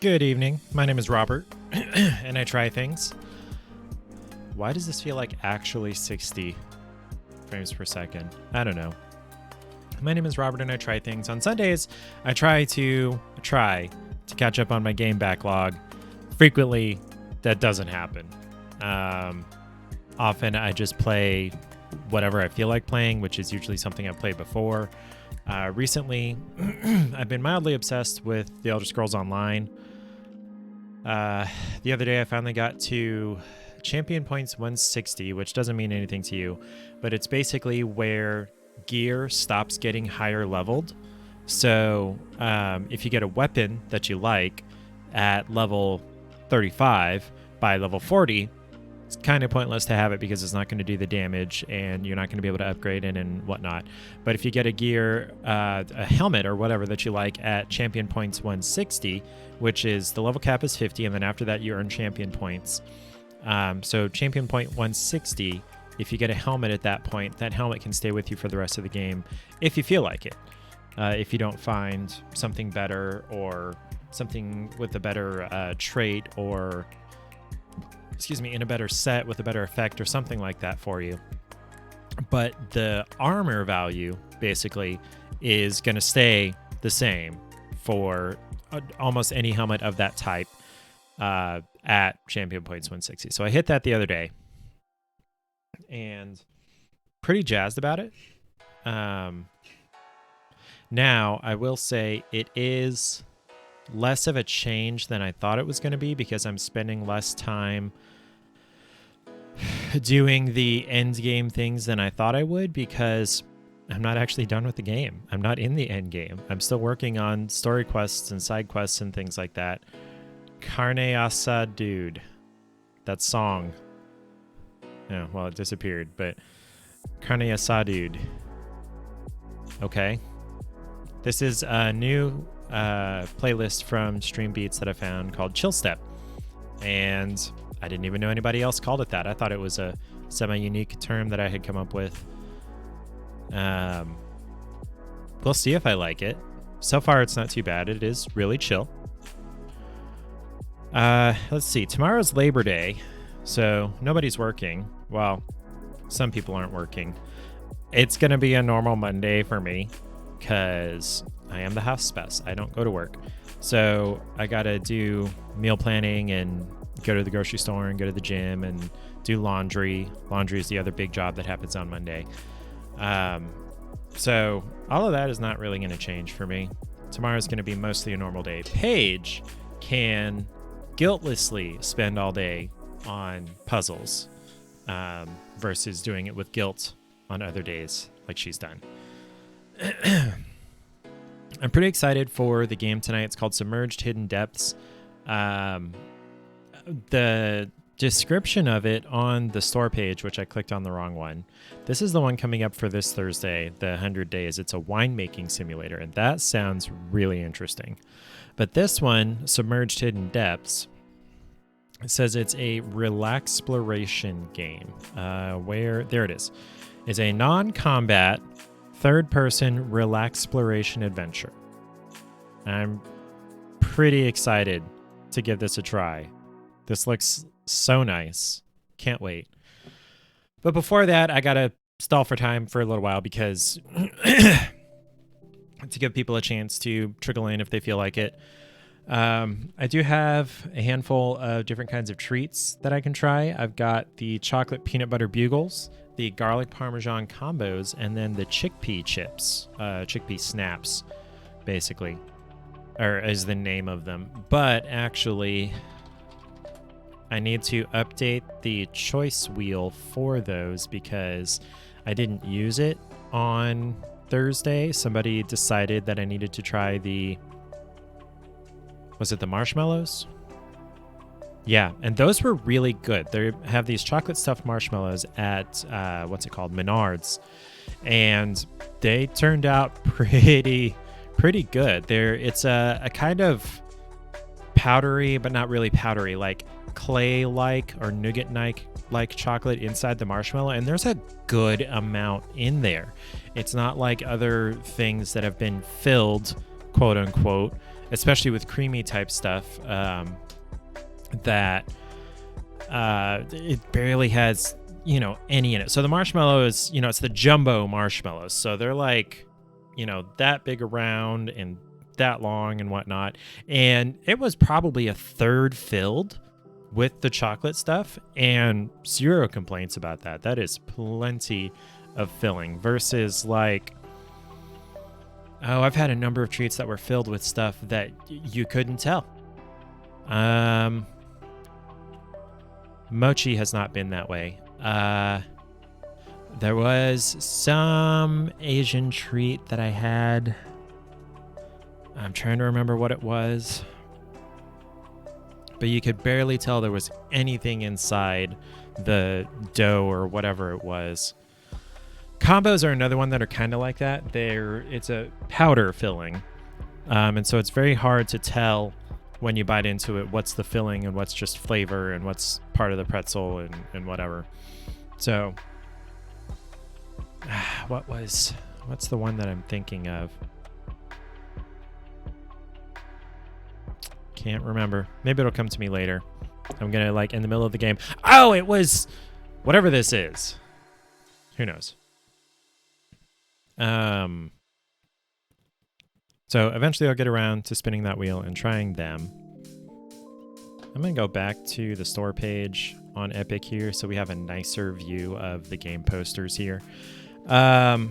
Good evening. My name is Robert, and I try things. Why does this feel like actually 60 frames per second? I don't know. My name is Robert, and I try things. On Sundays, I try to catch up on my game backlog. Frequently, that doesn't happen. Often, I just play whatever I feel like playing, which is usually something I've played before. Recently, I've been mildly obsessed with The Elder Scrolls Online. The other day, I finally got to Champion Points 160, which doesn't mean anything to you, but it's basically where gear stops getting higher leveled. So if you get a weapon that you like at level 35, by level 40, it's kind of pointless to have it because it's not going to do the damage and you're not going to be able to upgrade it and whatnot. But if you get a gear, a helmet or whatever that you like at Champion Points 160, which is the level cap is 50, and then after that you earn Champion Points. So Champion Point 160, if you get a helmet at that point, that helmet can stay with you for the rest of the game if you feel like it. if you don't find something better or something with a better trait, or in a better set with a better effect or something like that for you. But the armor value basically is going to stay the same for almost any helmet of that type at Champion Points 160. So I hit that the other day and pretty jazzed about it. Now, I will say it is less of a change than I thought it was going to be, because I'm spending less time doing the end game things than I thought I would, because I'm not actually done with the game. I'm not in the end game. I'm still working on story quests and side quests and things like that. Carne Asa Dude. That song. Yeah, well, it disappeared, but Carne Asa Dude. Okay. This is a new playlist from Stream Beats that I found called Chill Step. And I didn't even know anybody else called it that. I thought it was a semi-unique term that I had come up with. We'll see if I like it. So far, it's not too bad. It is really chill. Let's see. Tomorrow's Labor Day, so nobody's working. Well, some people aren't working. It's going to be a normal Monday for me because I am the house spouse. I don't go to work. So I got to do meal planning and go to the grocery store and go to the gym and do laundry. Laundry is the other big job that happens on Monday. So all of that is not really going to change for me. Tomorrow's going to be mostly a normal day. Paige can guiltlessly spend all day on puzzles versus doing it with guilt on other days like she's done. I'm pretty excited for the game tonight. It's called Submerged Hidden Depths. The description of it on the store page, which I clicked on the wrong one. This is the one coming up for this Thursday, the 100 Days. It's a winemaking simulator, and that sounds really interesting. But this one, Submerged Hidden Depths, it says it's a relaxploration game. There it is. It's a non-combat, third-person relaxploration adventure. I'm pretty excited to give this a try. This looks so nice. Can't wait. But before that, I gotta stall for time for a little while because to give people a chance to trickle in if they feel like it. I do have a handful of different kinds of treats that I can try. I've got the chocolate peanut butter bugles, the garlic parmesan combos, and then the chickpea chips, chickpea snaps, basically, or is the name of them. But actually, I need to update the choice wheel for those because I didn't use it on Thursday. Somebody decided that I needed to try was it the marshmallows? Yeah, and those were really good. They have these chocolate stuffed marshmallows at, Menards. And they turned out pretty good. It's a kind of powdery, but not really powdery, like clay-like or nougat-like chocolate inside the marshmallow, and there's a good amount in there. It's not like other things that have been filled, quote-unquote, especially with creamy type stuff, that it barely has, any in it. So the marshmallow is, it's the jumbo marshmallows. So they're like, that big around and that long and whatnot. And it was probably a third filled with the chocolate stuff, and zero complaints about that. That is plenty of filling versus like, I've had a number of treats that were filled with stuff that you couldn't tell. Mochi has not been that way. There was some Asian treat that I had. I'm trying to remember what it was. But you could barely tell there was anything inside the dough or whatever it was. Combos are another one that are kind of like that. It's a powder filling. And so it's very hard to tell when you bite into it what's the filling and what's just flavor and what's part of the pretzel and whatever. So what's the one that I'm thinking of? Can't remember. Maybe it'll come to me later. I'm gonna like in the middle of the game. Oh, it was whatever this is. Who knows? So eventually I'll get around to spinning that wheel and trying them. I'm going to go back to the store page on Epic here so we have a nicer view of the game posters here. And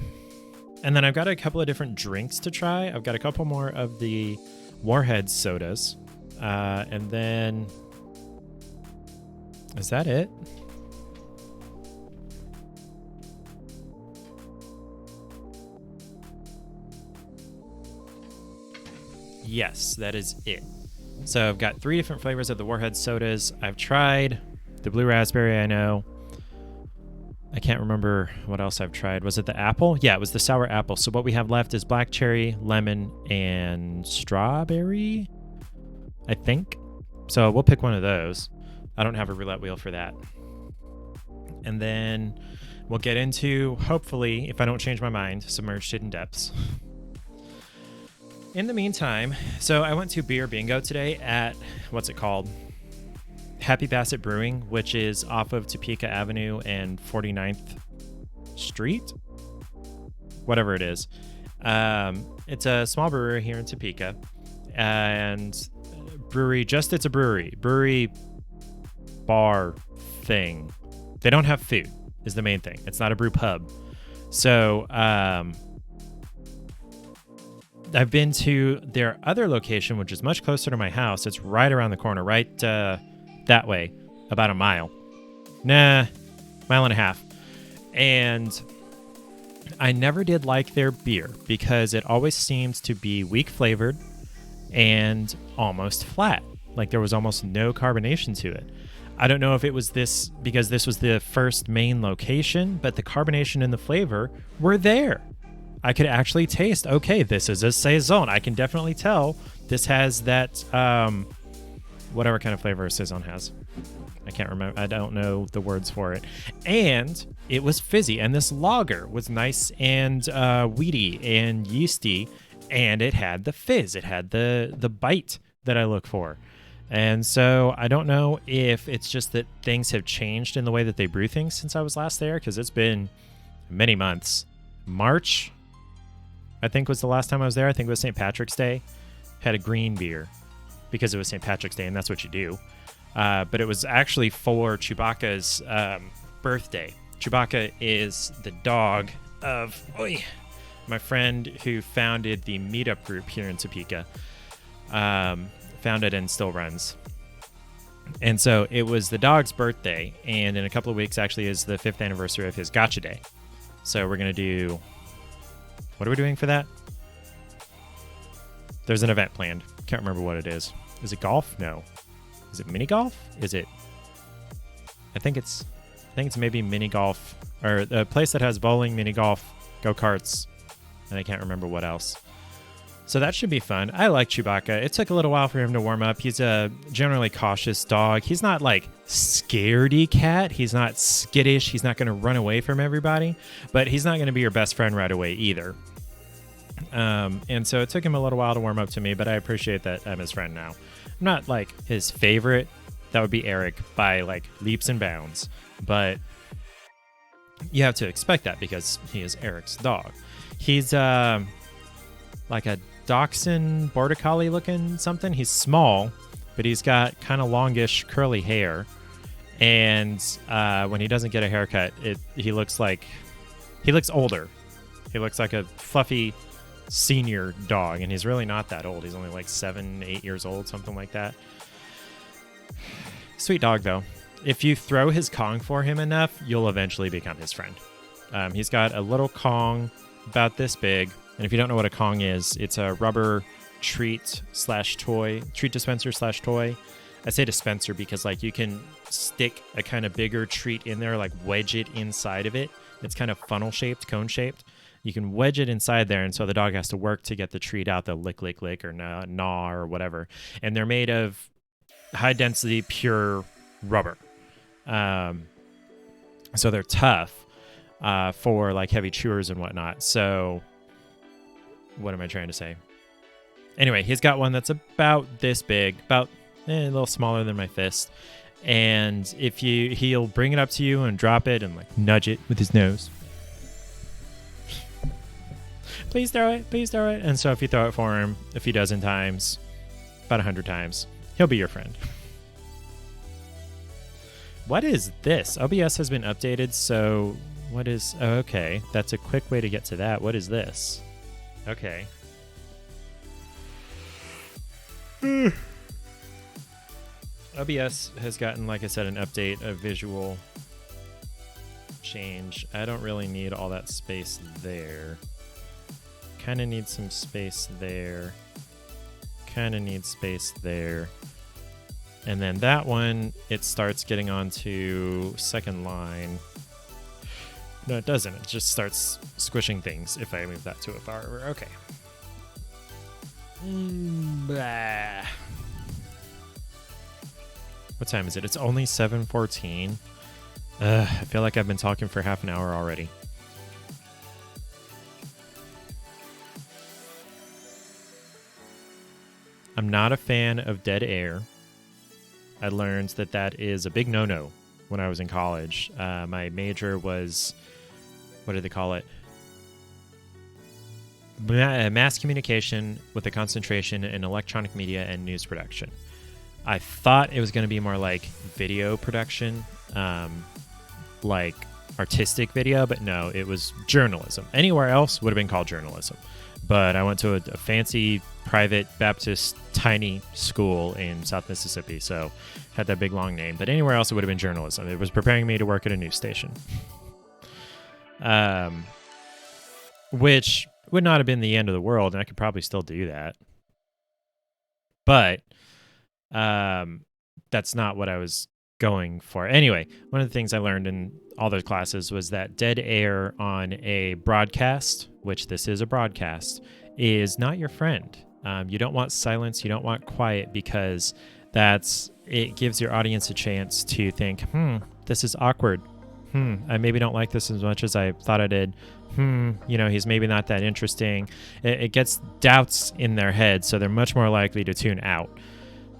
then I've got a couple of different drinks to try. I've got a couple more of the Warhead sodas. And then... Is that it? Yes, that is it. So I've got 3 different flavors of the Warhead sodas. I've tried the blue raspberry, I know. I can't remember what else I've tried. Was it the apple? Yeah, it was the sour apple. So what we have left is black cherry, lemon, and strawberry, I think. So we'll pick one of those. I don't have a roulette wheel for that. And then we'll get into, hopefully, if I don't change my mind, Submerged Hidden Depths. In the meantime, so I went to Beer Bingo today at, what's it called? Happy Basset Brewing, which is off of Topeka Avenue and 49th Street? Whatever it is. It's a small brewery here in Topeka. And brewery, just it's a brewery. Brewery bar thing. They don't have food, is the main thing. It's not a brew pub. So, I've been to their other location, which is much closer to my house. It's right around the corner, right that way, about a mile. Mile and a half. And I never did like their beer because it always seemed to be weak flavored and almost flat. Like there was almost no carbonation to it. I don't know if it was this because this was the first main location, but the carbonation and the flavor were there. I could actually taste, okay, this is a Saison. I can definitely tell this has that, whatever kind of flavor a Saison has. I can't remember. I don't know the words for it. And it was fizzy. And this lager was nice and weedy and yeasty. And it had the fizz. It had the bite that I look for. And so I don't know if it's just that things have changed in the way that they brew things since I was last there, because it's been many months. March, I think, was the last time I was there. I think it was St. Patrick's Day. Had a green beer because it was St. Patrick's Day, and that's what you do. But it was actually for Chewbacca's birthday. Chewbacca is the dog of my friend who founded the meetup group here in Topeka. Founded and still runs. And so it was the dog's birthday, and in a couple of weeks actually is the 5th anniversary of his Gotcha Day. So we're going to do... What are we doing for that? There's an event planned. Can't remember what it is. Is it golf? No. Is it mini golf? Is it... I think it's maybe mini golf, or a place that has bowling, mini golf, go-karts, and I can't remember what else. So that should be fun. I like Chewbacca. It took a little while for him to warm up. He's a generally cautious dog. He's not like scaredy cat. He's not skittish. He's not going to run away from everybody, but he's not going to be your best friend right away either. And so it took him a little while to warm up to me, but I appreciate that I'm his friend now. I'm not like his favorite. That would be Eric by like leaps and bounds, but you have to expect that because he is Eric's dog. He's like a Dachshund Border Collie looking something. He's small, but he's got kind of longish curly hair. And when he doesn't get a haircut, he looks older. He looks like a fluffy senior dog, and he's really not that old. He's only like 7-8 years old, something like that. Sweet dog, though. If you throw his Kong for him enough, you'll eventually become his friend. He's got a little Kong about this big. And if you don't know what a Kong is, it's a rubber treat dispenser / toy. I say dispenser because like you can stick a kind of bigger treat in there, like wedge it inside of it. It's kind of funnel shaped, cone shaped. You can wedge it inside there, and so the dog has to work to get the treat out, the lick, or gnaw or whatever. And they're made of high density, pure rubber. So they're tough for like heavy chewers and whatnot. So what am I trying to say? Anyway, he's got one that's about this big, about a little smaller than my fist. And if he'll bring it up to you and drop it and like nudge it with his nose. Please throw it, please throw it. And so if you throw it for him a few dozen times, about 100 times, he'll be your friend. What is this? OBS has been updated, so what is... Oh, okay, that's a quick way to get to that. What is this? Okay. OBS has gotten, like I said, an update, a visual change. I don't really need all that space there. Kind of need some space there. Kind of need space there. And then that one, it starts getting onto second line. No, it doesn't. It just starts squishing things if I move that to a far over. Okay. Blah. What time is it? It's only 7:14. I feel like I've been talking for half an hour already. I'm not a fan of dead air. I learned that that is a big no-no when I was in college. My major was, what do they call it? Mass communication with a concentration in electronic media and news production. I thought it was going to be more like video production, like artistic video, but no, it was journalism. Anywhere else would have been called journalism. But I went to a fancy private Baptist tiny school in South Mississippi, so had that big long name. But anywhere else it would have been journalism. It was preparing me to work at a news station. Which would not have been the end of the world, and I could probably still do that. But that's not what I was going for. Anyway, one of the things I learned in all those classes was that dead air on a broadcast, which this is a broadcast, is not your friend. You don't want silence, you don't want quiet, because it gives your audience a chance to think, this is awkward. I maybe don't like this as much as I thought I did. He's maybe not that interesting. It gets doubts in their head, so they're much more likely to tune out.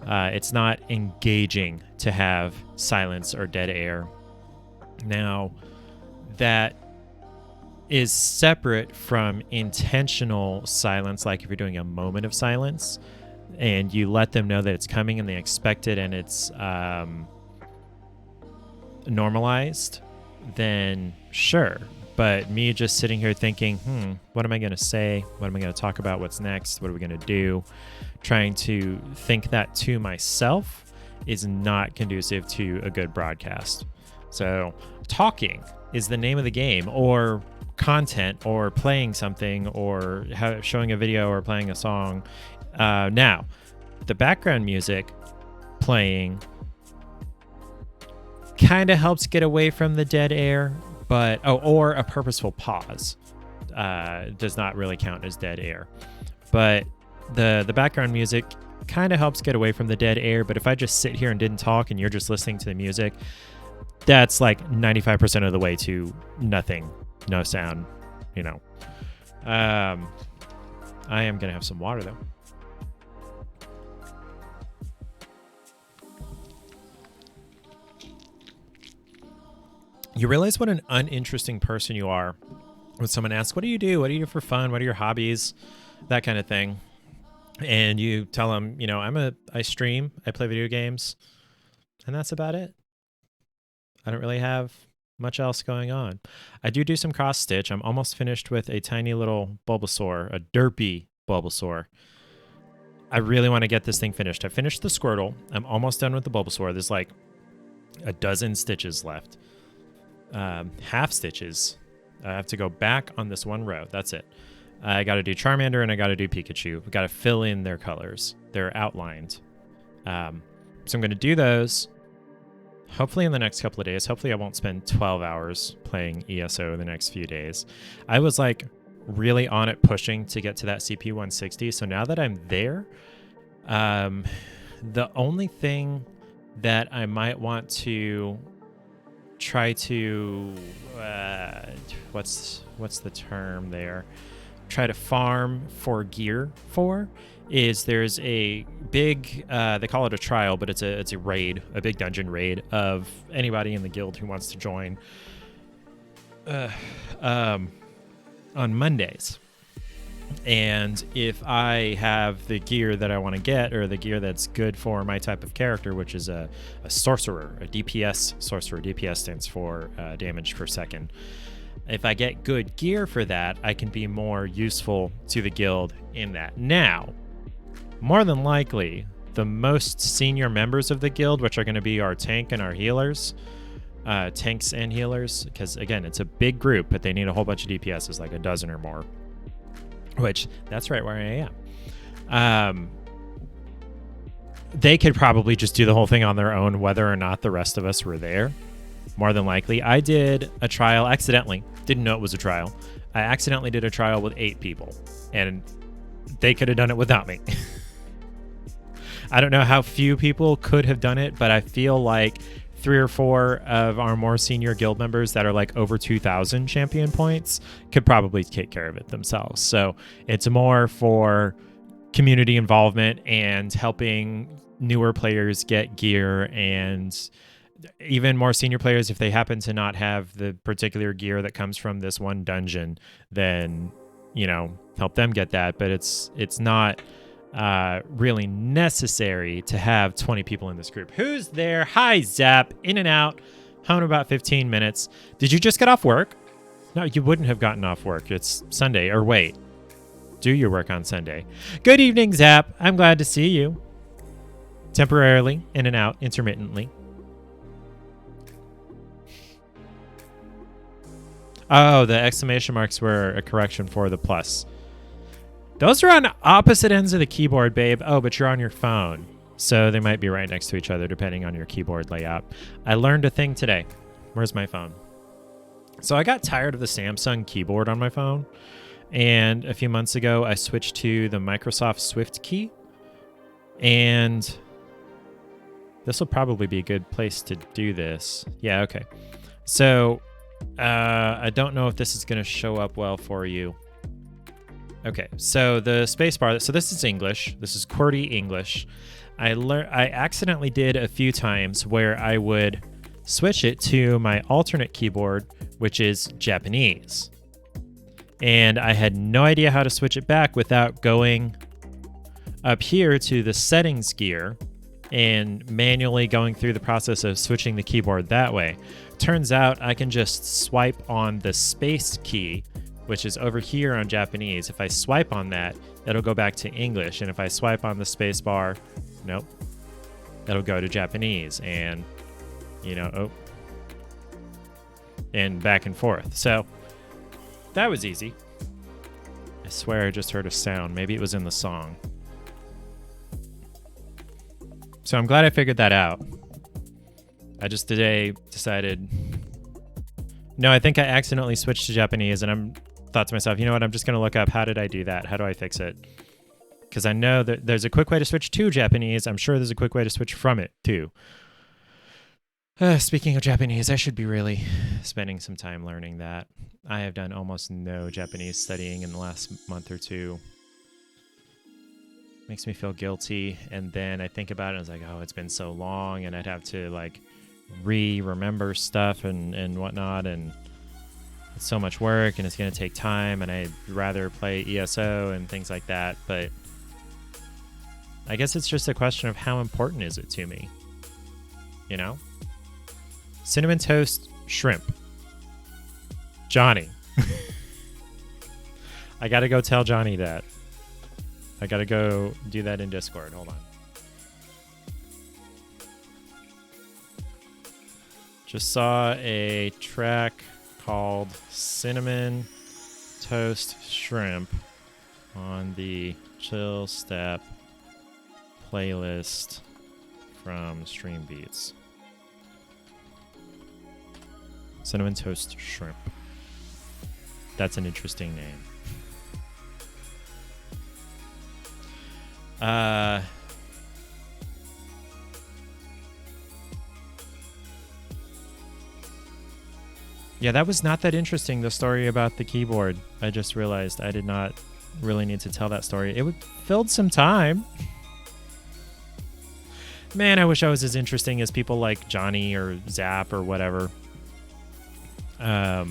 It's not engaging to have silence or dead air. Now, that is separate from intentional silence, like if you're doing a moment of silence and you let them know that it's coming and they expect it and it's normalized, then sure. But me just sitting here thinking, what am I going to say? What am I going to talk about? What's next? What are we going to do? Trying to think that to myself is not conducive to a good broadcast. So talking is the name of the game, or content, or playing something, or showing a video or playing a song. Now, the background music playing kind of helps get away from the dead air, but or a purposeful pause does not really count as dead air. But the background music kind of helps get away from the dead air. But if I just sit here and didn't talk and you're just listening to the music, that's like 95% of the way to nothing, no sound, I am gonna have some water though. You realize what an uninteresting person you are when someone asks, what do you do? What do you do for fun? What are your hobbies? That kind of thing. And you tell them, I stream, I play video games, and that's about it. I don't really have much else going on. I do some cross stitch. I'm almost finished with a tiny little Bulbasaur, a derpy Bulbasaur. I really want to get this thing finished. I finished the Squirtle. I'm almost done with the Bulbasaur. There's like a dozen stitches left. Half stitches. I have to go back on this one row. That's it. I got to do Charmander and I got to do Pikachu. We got to fill in their colors. They're outlined. So I'm going to do those hopefully in the next couple of days. Hopefully I won't spend 12 hours playing ESO the next few days. I was like really on it, pushing to get to that CP 160. So now that I'm there, the only thing that I might want to try to what's the term there? try to farm for gear for is there's a big they call it a trial, but it's a raid, a big dungeon raid of anybody in the guild who wants to join on Mondays. And if I have the gear that I want to get, or the gear that's good for my type of character, which is a sorcerer, a DPS sorcerer. DPS stands for damage per second. If I get good gear for that, I can be more useful to the guild in that. Now, more than likely, the most senior members of the guild, which are going to be our tank and our healers, tanks and healers, because again, it's a big group, but they need a whole bunch of DPSs, like a dozen or more. Which, that's right where I am. They could probably just do the whole thing on their own, whether or not the rest of us were there. More than likely. I did a trial accidentally. Didn't know it was a trial. I accidentally did a trial with 8 people, and they could have done it without me. I don't know how few people could have done it, but I feel like 3 or 4 of our more senior guild members that are like over 2,000 champion points could probably take care of it themselves. So it's more for community involvement and helping newer players get gear, and even more senior players, if they happen to not have the particular gear that comes from this one dungeon, then, you know, help them get that. But it's not really necessary to have 20 people in this group. Who's there? Hi, Zap. In and out. Home in about 15 minutes. Did you just get off work? No, you wouldn't have gotten off work. It's Sunday. Or wait, do you work on Sunday? Good evening, Zap. I'm glad to see you. Temporarily, in and out, intermittently. Oh, the exclamation marks were a correction for the plus. Those are on opposite ends of the keyboard, babe. Oh, but you're on your phone. So they might be right next to each other, depending on your keyboard layout. I learned a thing today. Where's my phone? So I got tired of the Samsung keyboard on my phone. And a few months ago, I switched to the Microsoft Swift key. And this will probably be a good place to do this. Yeah, okay. So I don't know if this is going to show up well for you. Okay, so the spacebar. So this is English. This is QWERTY English. I accidentally did a few times where I would switch it to my alternate keyboard, which is Japanese. And I had no idea how to switch it back without going up here to the settings gear and manually going through the process of switching the keyboard that way. Turns out I can just swipe on the space key, which is over here on Japanese. If I swipe on that, it'll go back to English. And if I swipe on the space bar, nope, it'll go to Japanese. And, you know, and back and forth. So that was easy. I swear I just heard a sound. Maybe it was in the song. So I'm glad I figured that out. I just today decided, no, I think I accidentally switched to Japanese, and thought to myself, you know what, I'm just going to look up, how did I do that? How do I fix it? Because I know that there's a quick way to switch to Japanese. I'm sure there's a quick way to switch from it, too. Speaking of Japanese, I should be really spending some time learning that. I have done almost no Japanese studying in the last month or two. Makes me feel guilty, and then I think about it, and it's like, oh, it's been so long, and I'd have to, like, remember stuff and whatnot, and it's so much work, and it's going to take time, and I'd rather play ESO and things like that, but I guess it's just a question of how important is it to me, you know? Cinnamon toast shrimp. Johnny. I got to go tell Johnny that. I got to go do that in Discord. Hold on. Just saw a track called Cinnamon Toast Shrimp on the Chill Step playlist from Stream Beats. Cinnamon Toast Shrimp. That's an interesting name. Yeah, that was not that interesting, the story about the keyboard. I just realized I did not really need to tell that story. It would filled some time. Man, I wish I was as interesting as people like Johnny or Zap or whatever. I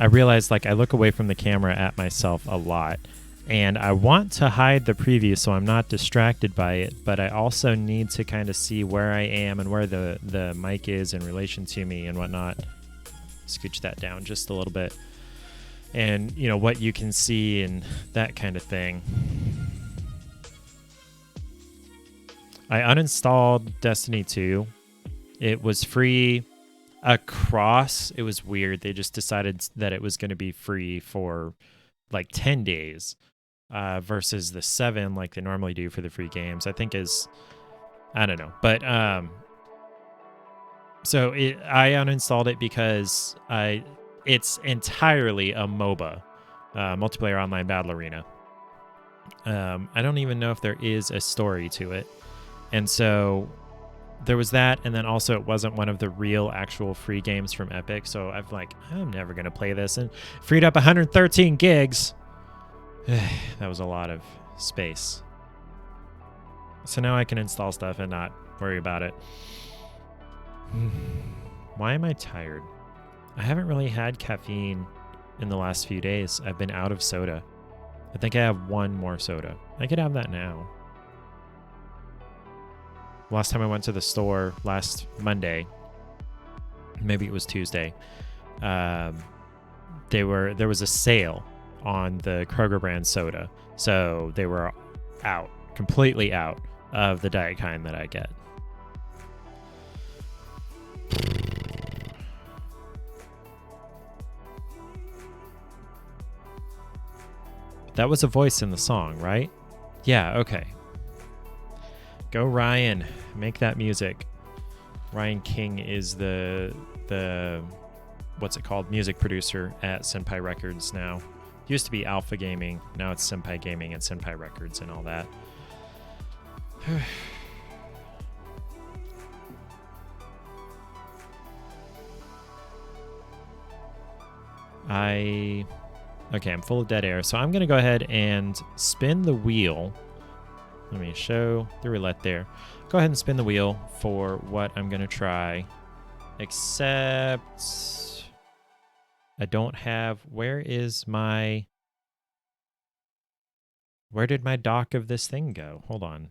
realized, like, I look away from the camera at myself a lot, and I want to hide the preview so I'm not distracted by it, but I also need to kind of see where I am and where the mic is in relation to me and whatnot. Scooch that down just a little bit. And, you know, what you can see and that kind of thing. I uninstalled Destiny 2. It was free across. It was weird. They just decided that it was going to be free for like 10 days versus the 7 like they normally do for the free games. I think is, I don't know. But so I uninstalled it because it's entirely a MOBA, multiplayer online battle arena. I don't even know if there is a story to it. And so there was that, and then also it wasn't one of the real actual free games from Epic, so I'm never going to play this, and freed up 113 gigs. That was a lot of space. So now I can install stuff and not worry about it. Why am I tired? I haven't really had caffeine in the last few days. I've been out of soda. I think I have one more soda. I could have that now. Last time I went to the store last Monday, maybe it was Tuesday, there was a sale on the Kroger brand soda. So they were completely out of the diet kind that I get. That was a voice in the song, right? Yeah, okay. Go Ryan, make that music. Ryan King is the what's it called? Music producer at Senpai Records now. Used to be Alpha Gaming, now it's Senpai Gaming and Senpai Records and all that. Okay, I'm full of dead air, so I'm going to go ahead and spin the wheel. Let me show the roulette there. Go ahead and spin the wheel for what I'm going to try. Except I don't have... Where did my dock of this thing go? Hold on.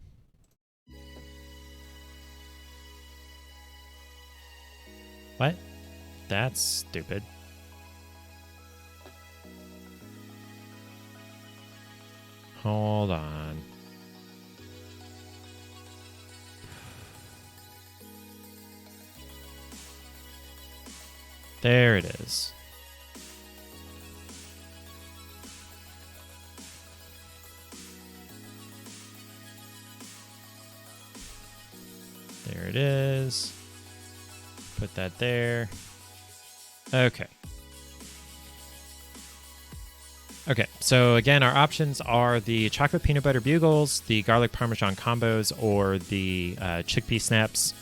What? That's stupid. Hold on. There it is. There it is. Put that there. Okay. Okay, so again, our options are the chocolate peanut butter bugles, the garlic parmesan combos, or the chickpea snaps,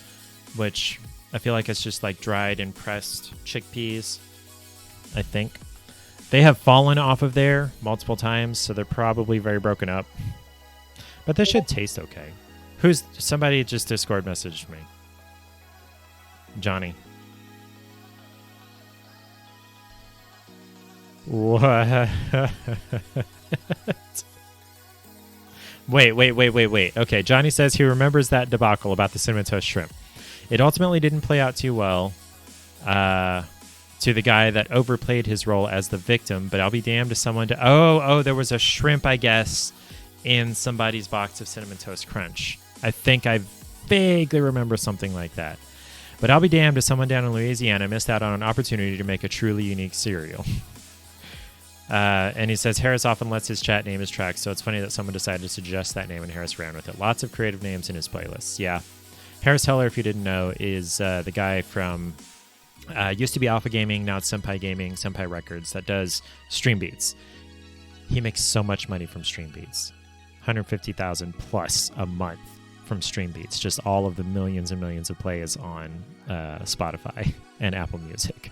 which I feel like it's just like dried and pressed chickpeas, I think. They have fallen off of there multiple times, so they're probably very broken up. But this should taste okay. Somebody just Discord messaged me. Johnny. What? Wait. Okay, Johnny says he remembers that debacle about the cinnamon toast shrimp. It ultimately didn't play out too well to the guy that overplayed his role as the victim, but I'll be damned to someone to... Oh, there was a shrimp, I guess, in somebody's box of Cinnamon Toast Crunch. I think I vaguely remember something like that. But I'll be damned if someone down in Louisiana missed out on an opportunity to make a truly unique cereal. And he says Harris often lets his chat name his tracks, so it's funny that someone decided to suggest that name and Harris ran with it. Lots of creative names in his playlists. Yeah. Harris Heller, if you didn't know, is the guy from used to be Alpha Gaming, now it's Senpai Gaming, Senpai Records, that does Stream Beats. He makes so much money from Stream Beats. 150,000 plus a month from Stream Beats. Just all of the millions and millions of plays on Spotify and Apple Music.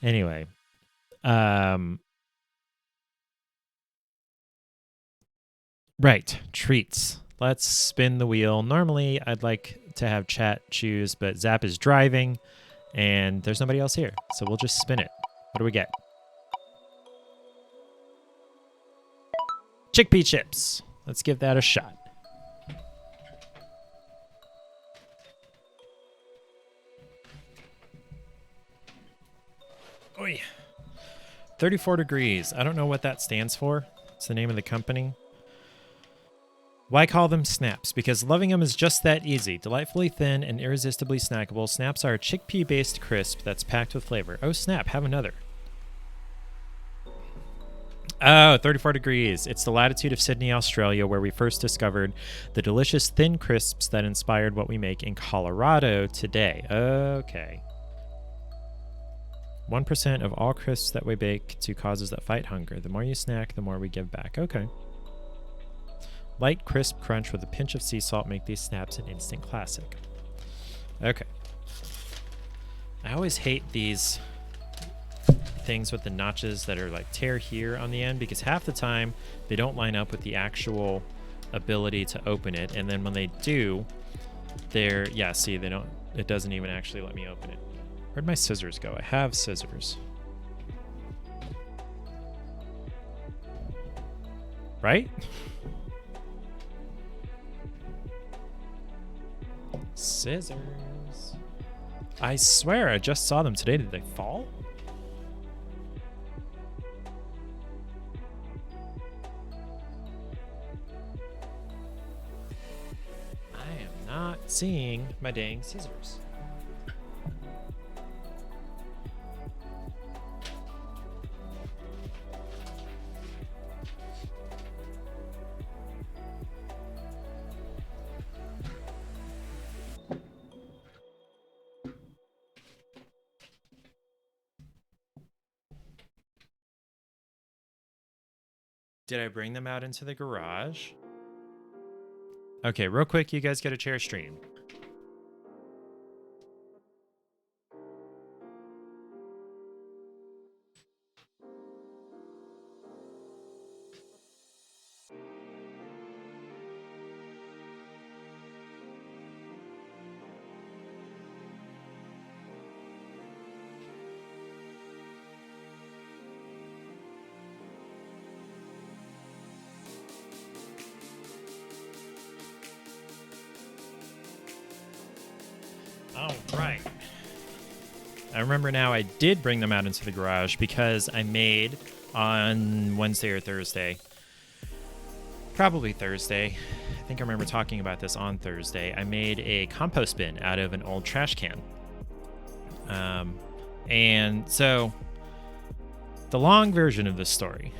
Anyway, right, treats. Let's spin the wheel. Normally, I'd like to have chat choose, but Zap is driving, and there's nobody else here, so we'll just spin it. What do we get? Chickpea chips. Let's give that a shot. Oi. 34 degrees. I don't know what that stands for. It's the name of the company. Why call them snaps? Because loving them is just that easy. Delightfully thin and irresistibly snackable, snaps are a chickpea-based crisp that's packed with flavor. Oh, snap. Have another. Oh, 34 degrees. It's the latitude of Sydney, Australia, where we first discovered the delicious thin crisps that inspired what we make in Colorado today. Okay. 1% of all crisps that we bake to causes that fight hunger. The more you snack, the more we give back. Okay. Light, crisp crunch with a pinch of sea salt make these snaps an instant classic. Okay. I always hate these things with the notches that are like tear here on the end, because half the time they don't line up with the actual ability to open it, and then when they do, they're, yeah, see, they don't, it doesn't even actually let me open it. Where'd my scissors go? I have scissors. Right? Scissors. I swear I just saw them today. Did they fall? I am not seeing my dang scissors. Did I bring them out into the garage? Okay, real quick, you guys get a chair stream. All right. I remember now I did bring them out into the garage because I made on Wednesday or Thursday, probably Thursday, I think I remember talking about this on Thursday, I made a compost bin out of an old trash can. And so the long version of this story,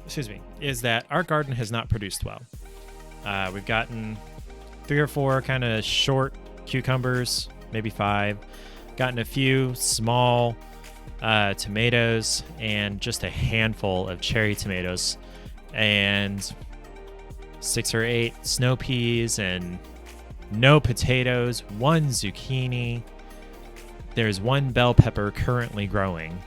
excuse me, is that our garden has not produced well. We've gotten 3 or 4 kind of short cucumbers, maybe 5, gotten a few small tomatoes, and just a handful of cherry tomatoes, and 6 or 8 snow peas, and no potatoes, 1 zucchini. There's 1 bell pepper currently growing.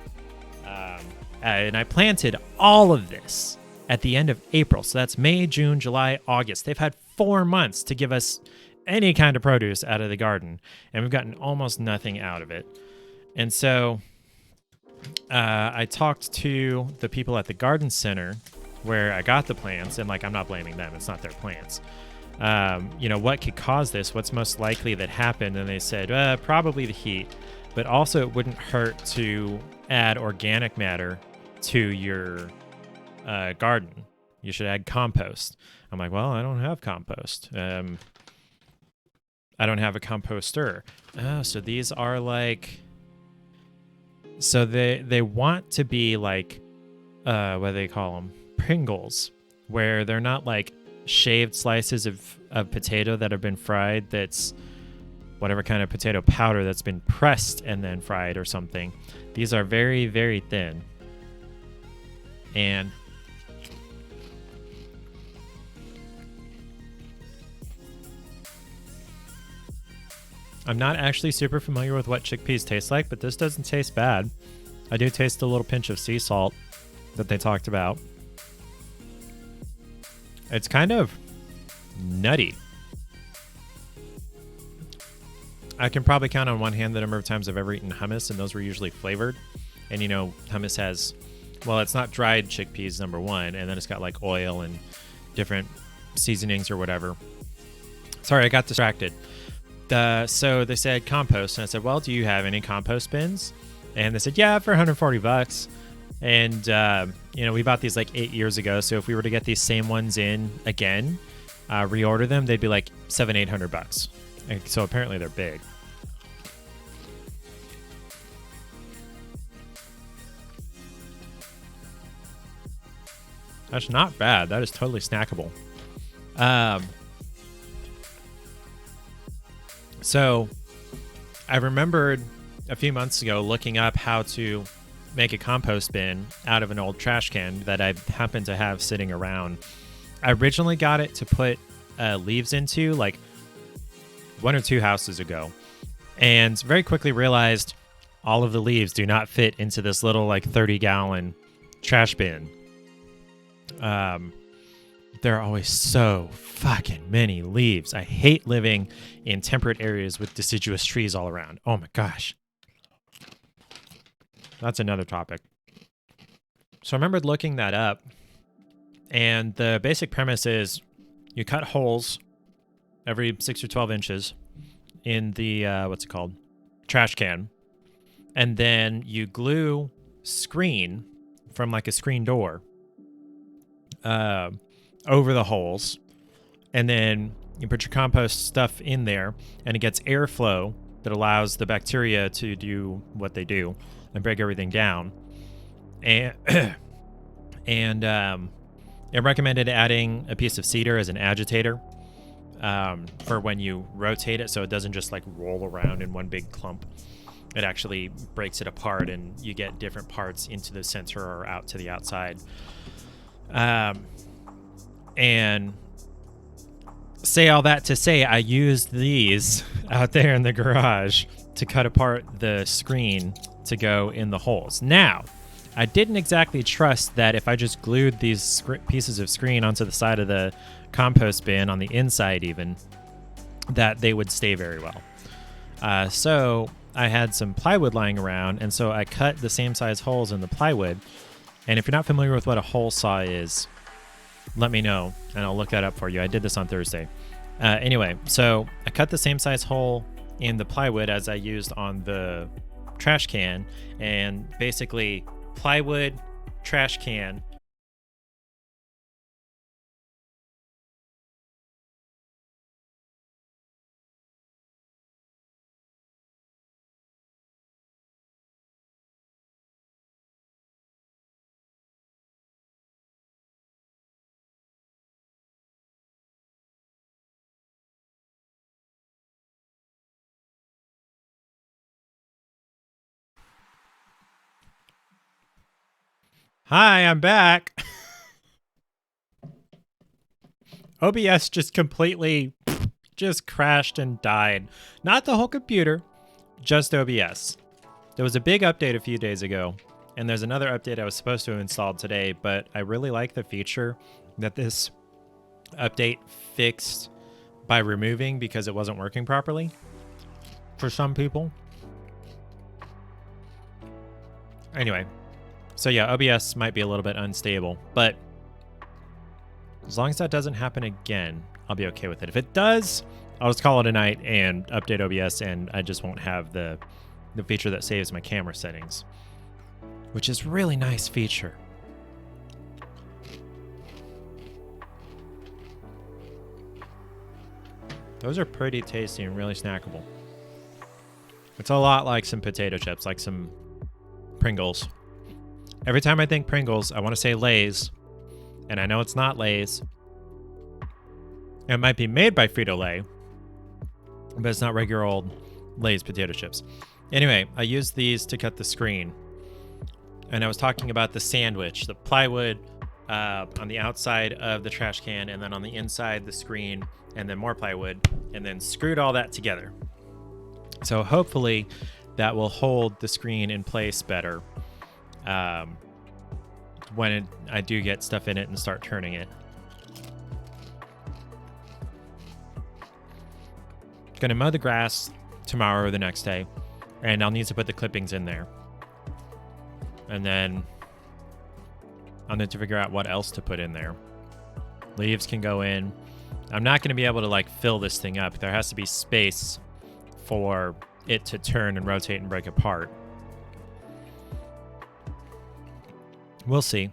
And I planted all of this at the end of April. So that's May, June, July, August. They've had 4 months to give us any kind of produce out of the garden, and we've gotten almost nothing out of it. And so I talked to the people at the garden center where I got the plants, and like, I'm not blaming them, it's not their plants. You know, what could cause this? What's most likely that happened? And they said, probably the heat, but also it wouldn't hurt to add organic matter to your garden. You should add compost. I'm like, well, I don't have compost. I don't have a composter. Oh, so these are like, so they want to be like, what do they call them? Pringles, where they're not like shaved slices of potato that have been fried. That's whatever kind of potato powder that's been pressed and then fried or something. These are very, very thin. And I'm not actually super familiar with what chickpeas taste like, but this doesn't taste bad. I do taste a little pinch of sea salt that they talked about. It's kind of nutty. I can probably count on one hand the number of times I've ever eaten hummus, and those were usually flavored. And you know, hummus has, well, it's not dried chickpeas, number one, and then it's got like oil and different seasonings or whatever. Sorry, I got distracted. So they said compost, and I said, well, do you have any compost bins? And they said, yeah, for $140. And, you know, we bought these like 8 years ago. So if we were to get these same ones in again, reorder them, they'd be like $700-800. And so apparently they're big. That's not bad. That is totally snackable. So I remembered a few months ago looking up how to make a compost bin out of an old trash can that I happened to have sitting around. I originally got it to put leaves into like 1 or 2 houses ago, and very quickly realized all of the leaves do not fit into this little like 30-gallon trash bin. There are always so fucking many leaves. I hate living in temperate areas with deciduous trees all around. Oh my gosh. That's another topic. So I remembered looking that up, and the basic premise is you cut holes every 6 or 12 inches in the, what's it called? Trash can. And then you glue screen from like a screen door over the holes. And then you put your compost stuff in there, and it gets airflow that allows the bacteria to do what they do and break everything down. And it recommended adding a piece of cedar as an agitator for when you rotate it, so it doesn't just like roll around in one big clump. It actually breaks it apart, and you get different parts into the center or out to the outside. And say all that to say, I used these out there in the garage to cut apart the screen to go in the holes. Now, I didn't exactly trust that if I just glued these pieces of screen onto the side of the compost bin on the inside even, that they would stay very well. So I had some plywood lying around, and so I cut the same size holes in the plywood. And if you're not familiar with what a hole saw is, let me know, and I'll look that up for you. I did this on Thursday. Anyway, so I cut the same size hole in the plywood as I used on the trash can, and basically plywood, trash can. Hi, I'm back. OBS just completely just crashed and died. Not the whole computer, just OBS. There was a big update a few days ago, and there's another update I was supposed to have installed today, but I really like the feature that this update fixed by removing because it wasn't working properly for some people. Anyway, so yeah, OBS might be a little bit unstable, but as long as that doesn't happen again, I'll be okay with it. If it does, I'll just call it a night and update OBS, and I just won't have the feature that saves my camera settings, which is a really nice feature. Those are pretty tasty and really snackable. It's a lot like some potato chips, like some Pringles. Every time I think Pringles, I want to say Lay's, and I know it's not Lay's. It might be made by Frito-Lay, but it's not regular old Lay's potato chips. Anyway, I used these to cut the screen, and I was talking about the sandwich, the plywood on the outside of the trash can, and then on the inside the screen, and then more plywood, and then screwed all that together. So hopefully that will hold the screen in place better. when I do get stuff in it and start turning it. Gonna mow the grass tomorrow or the next day, and I'll need to put the clippings in there. And then I'll need to figure out what else to put in there. Leaves can go in. I'm not going to be able to like fill this thing up. There has to be space for it to turn and rotate and break apart. We'll see.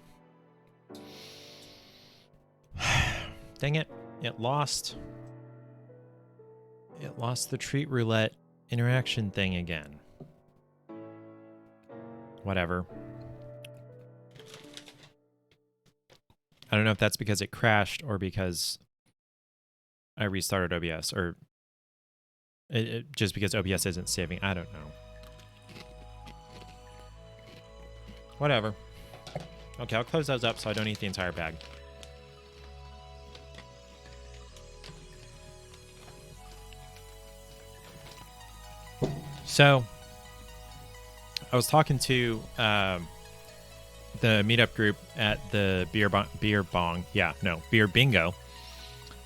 Dang it. It lost the treat roulette interaction thing again. Whatever. I don't know if that's because it crashed or because I restarted OBS, or just because OBS isn't saving. I don't know. Whatever. Okay, I'll close those up so I don't eat the entire bag. So, I was talking to the meetup group at the beer bingo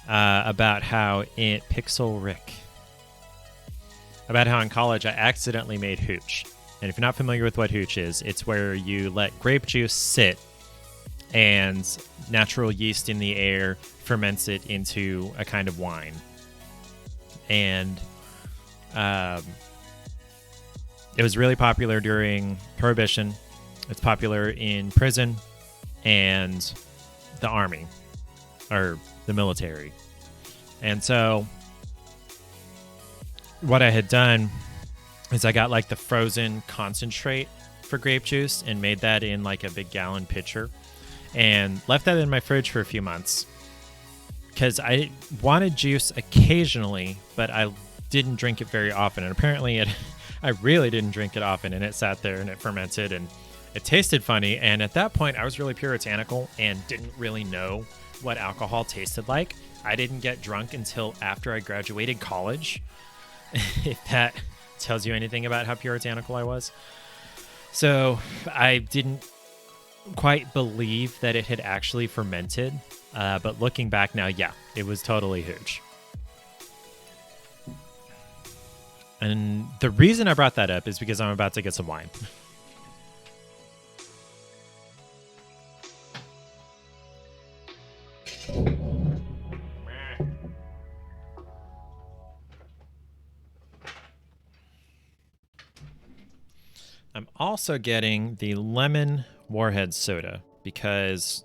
about how about how in college I accidentally made hooch. And if you're not familiar with what hooch is, it's where you let grape juice sit and natural yeast in the air ferments it into a kind of wine. And it was really popular during Prohibition. It's popular in prison and the army, or the military. And so what I had done is I got like the frozen concentrate for grape juice and made that in like a big gallon pitcher and left that in my fridge for a few months because I wanted juice occasionally, but I didn't drink it very often. And apparently I really didn't drink it often, and it sat there and it fermented and it tasted funny. And at that point I was really puritanical and didn't really know what alcohol tasted like. I didn't get drunk until after I graduated college, if that tells you anything about how puritanical I was. So I didn't quite believe that it had actually fermented. But looking back now, yeah, it was totally hooch. And the reason I brought that up is because I'm about to get some wine. I'm also getting the lemon Warhead soda because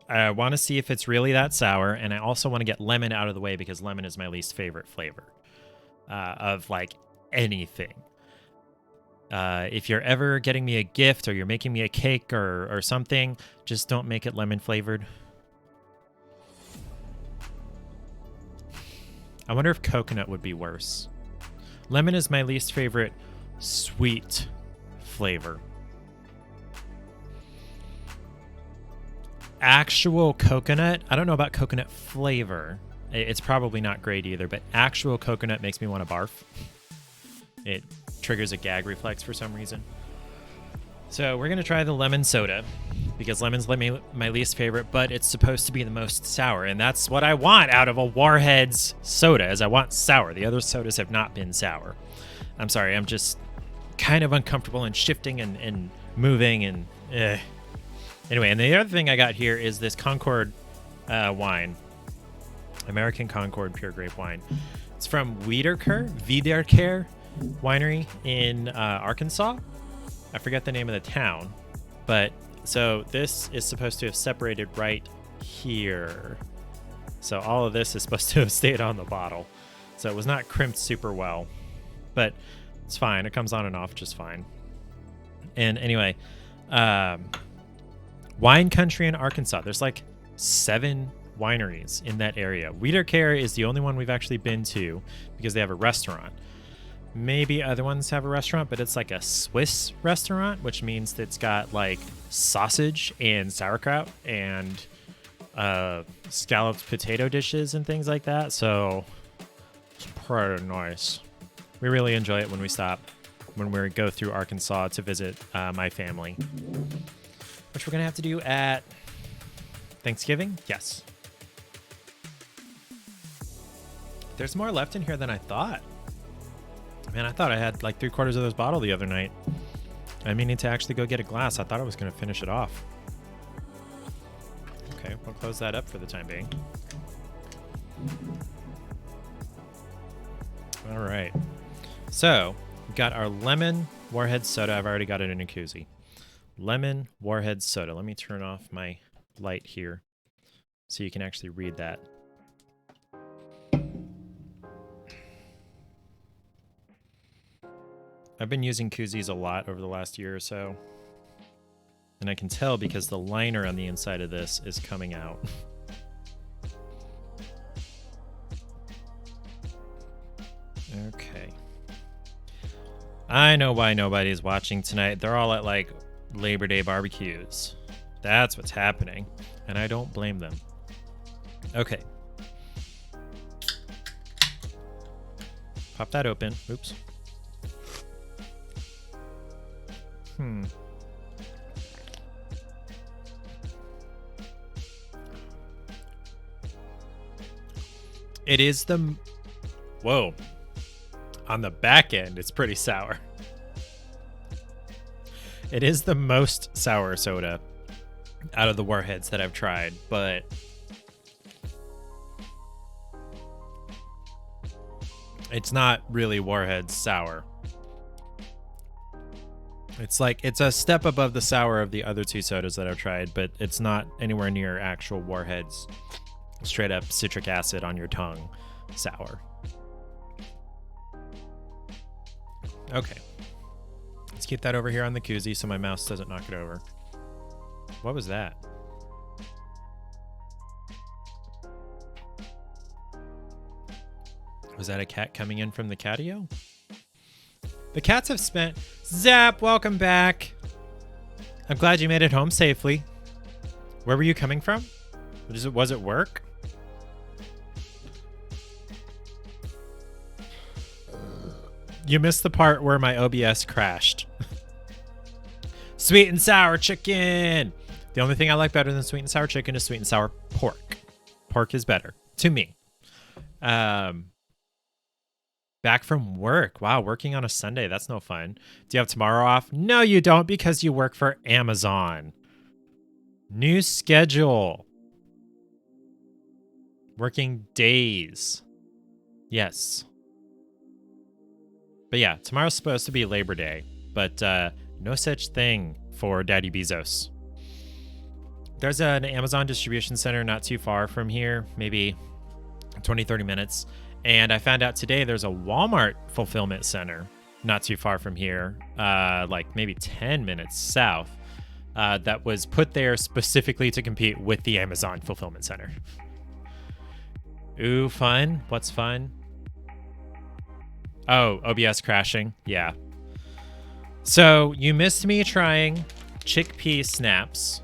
I want to see if it's really that sour, and I also want to get lemon out of the way because lemon is my least favorite flavor of like anything. If you're ever getting me a gift or you're making me a cake or something, just don't make it lemon flavored. I wonder if coconut would be worse. Lemon is my least favorite sweet flavor. Actual coconut, I don't know about coconut flavor. It's probably not great either, but actual coconut makes me want to barf. It triggers a gag reflex for some reason. So we're going to try the lemon soda because lemon's my least favorite, but it's supposed to be the most sour, and that's what I want out of a Warhead's soda, is I want sour. The other sodas have not been sour. I'm sorry, I'm just kind of uncomfortable and shifting and moving and Anyway, and the other thing I got here is this Concord wine. American Concord pure grape wine. It's from Wiederkehr Winery in Arkansas. I forget the name of the town. But so this is supposed to have separated right here. So all of this is supposed to have stayed on the bottle. So it was not crimped super well. But it's fine. It comes on and off just fine. And anyway, wine country in Arkansas. There's like 7 wineries in that area. Wiederkehr is the only one we've actually been to because they have a restaurant. Maybe other ones have a restaurant, but it's like a Swiss restaurant, which means that it's got like sausage and sauerkraut and scalloped potato dishes and things like that. So it's pretty nice. We really enjoy it when we stop. when we go through Arkansas to visit my family, which we're going to have to do at Thanksgiving. Yes. There's more left in here than I thought. Man, I thought I had like 3/4 of this bottle the other night. I'm meaning to actually go get a glass. I thought I was going to finish it off. Okay, we'll close that up for the time being. All right. So, we've got our lemon Warhead soda. I've already got it in a koozie. Lemon Warhead soda. Let me turn off my light here so you can actually read that. I've been using koozies a lot over the last year or so. And I can tell because the liner on the inside of this is coming out. Okay. I know why nobody's watching tonight. They're all at like Labor Day barbecues. That's what's happening. And I don't blame them. Okay. Pop that open. Oops. It is the... Whoa. On the back end, it's pretty sour. It is the most sour soda out of the Warheads that I've tried, but... it's not really Warheads sour. It's like, it's a step above the sour of the other two sodas that I've tried, but it's not anywhere near actual Warheads straight up citric acid on your tongue sour. Okay. Let's keep that over here on the koozie so my mouse doesn't knock it over. What was that? Was that a cat coming in from the catio? The cats have spent... Zap, welcome back. I'm glad you made it home safely. Where were you coming from? Was it work? You missed the part where my OBS crashed. Sweet and sour chicken. The only thing I like better than sweet and sour chicken is sweet and sour pork. Pork is better to me. Back from work. Wow, working on a Sunday. That's no fun. Do you have tomorrow off? No, you don't, because you work for Amazon. New schedule. Working days. Yes. But yeah, tomorrow's supposed to be Labor Day, but no such thing for Daddy Bezos. There's an Amazon distribution center not too far from here, maybe 20, 30 minutes. And I found out today there's a Walmart fulfillment center not too far from here, like maybe 10 minutes south, that was put there specifically to compete with the Amazon fulfillment center. Ooh, fun. What's fun? Oh, OBS crashing. Yeah. So you missed me trying chickpea snaps,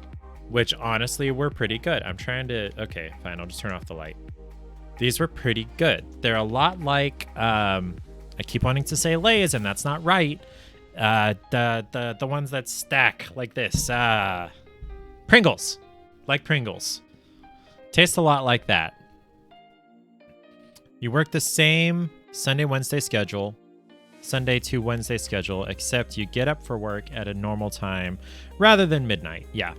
which honestly were pretty good. I'm trying to... Okay, fine. I'll just turn off the light. These were pretty good. They're a lot like... I keep wanting to say Lay's, and that's not right. The ones that stack like this. Pringles. Like Pringles. Tastes a lot like that. You work the same Sunday, Wednesday schedule. Sunday to Wednesday schedule, except you get up for work at a normal time rather than midnight. Yeah.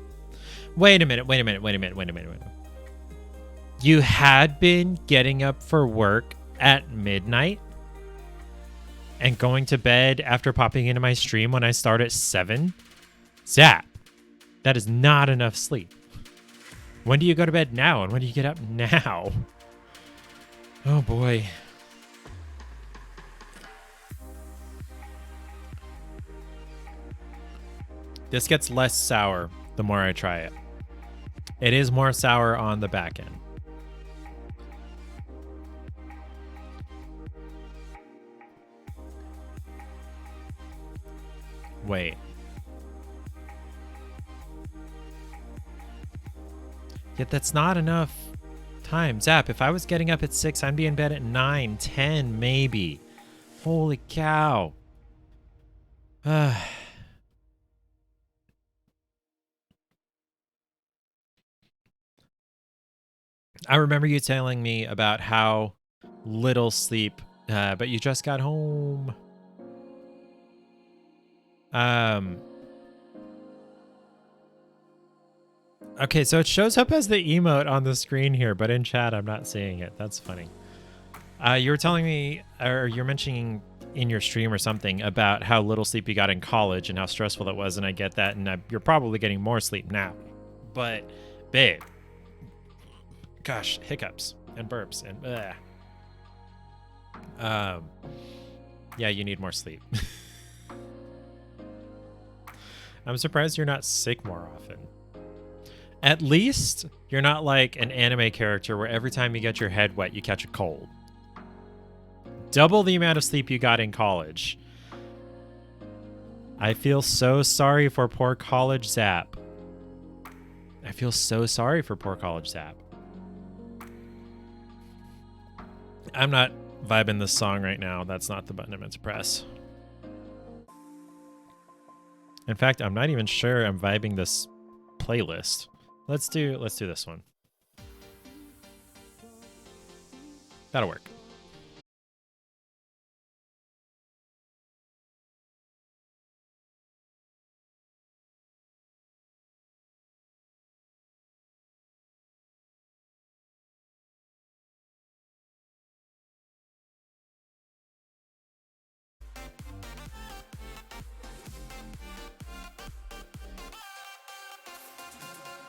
Wait a minute. You had been getting up for work at midnight and going to bed after popping into my stream when I start at 7? Zap. That is not enough sleep. When do you go to bed now, and when do you get up now? Oh boy. This gets less sour the more I try it. It is more sour on the back end. Wait. Yet that's not enough time. Zap, if I was getting up at 6, I'd be in bed at 9, 10 maybe. Holy cow. I remember you telling me about how little sleep, but you just got home. Okay, so it shows up as the emote on the screen here, but in chat I'm not seeing it. That's funny. You were telling me, or you're mentioning in your stream or something about how little sleep you got in college and how stressful that was, and I get that, and you're probably getting more sleep now. But, babe, gosh, hiccups and burps and yeah, you need more sleep. I'm surprised you're not sick more often. At least you're not like an anime character where every time you get your head wet, you catch a cold. Double the amount of sleep you got in college. I feel so sorry for poor college Zap. I feel so sorry for poor college Zap. I'm not vibing this song right now. That's not the button I meant to press. In fact, I'm not even sure I'm vibing this playlist. Let's do this one. That'll work.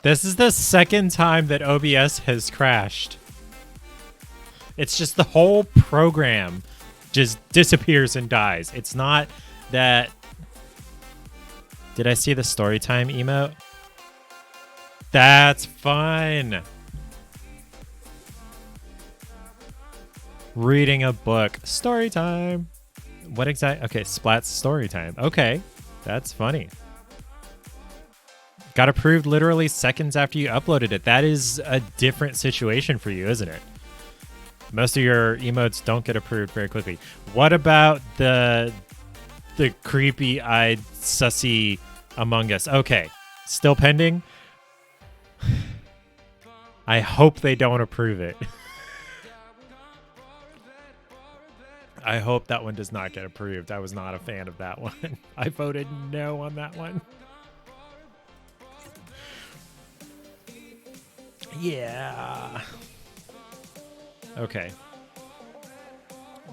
This is the second time that OBS has crashed. It's just the whole program just disappears and dies. It's not that... Did I see the story time emote? That's fun. Reading a book. Story time. What exact... Okay, Splat's story time. Okay, that's funny. Got approved literally seconds after you uploaded it. That is a different situation for you, isn't it? Most of your emotes don't get approved very quickly. What about the creepy-eyed sussy Among Us? Okay, still pending? I hope they don't approve it. I hope that one does not get approved. I was not a fan of that one. I voted no on that one. Yeah. Okay.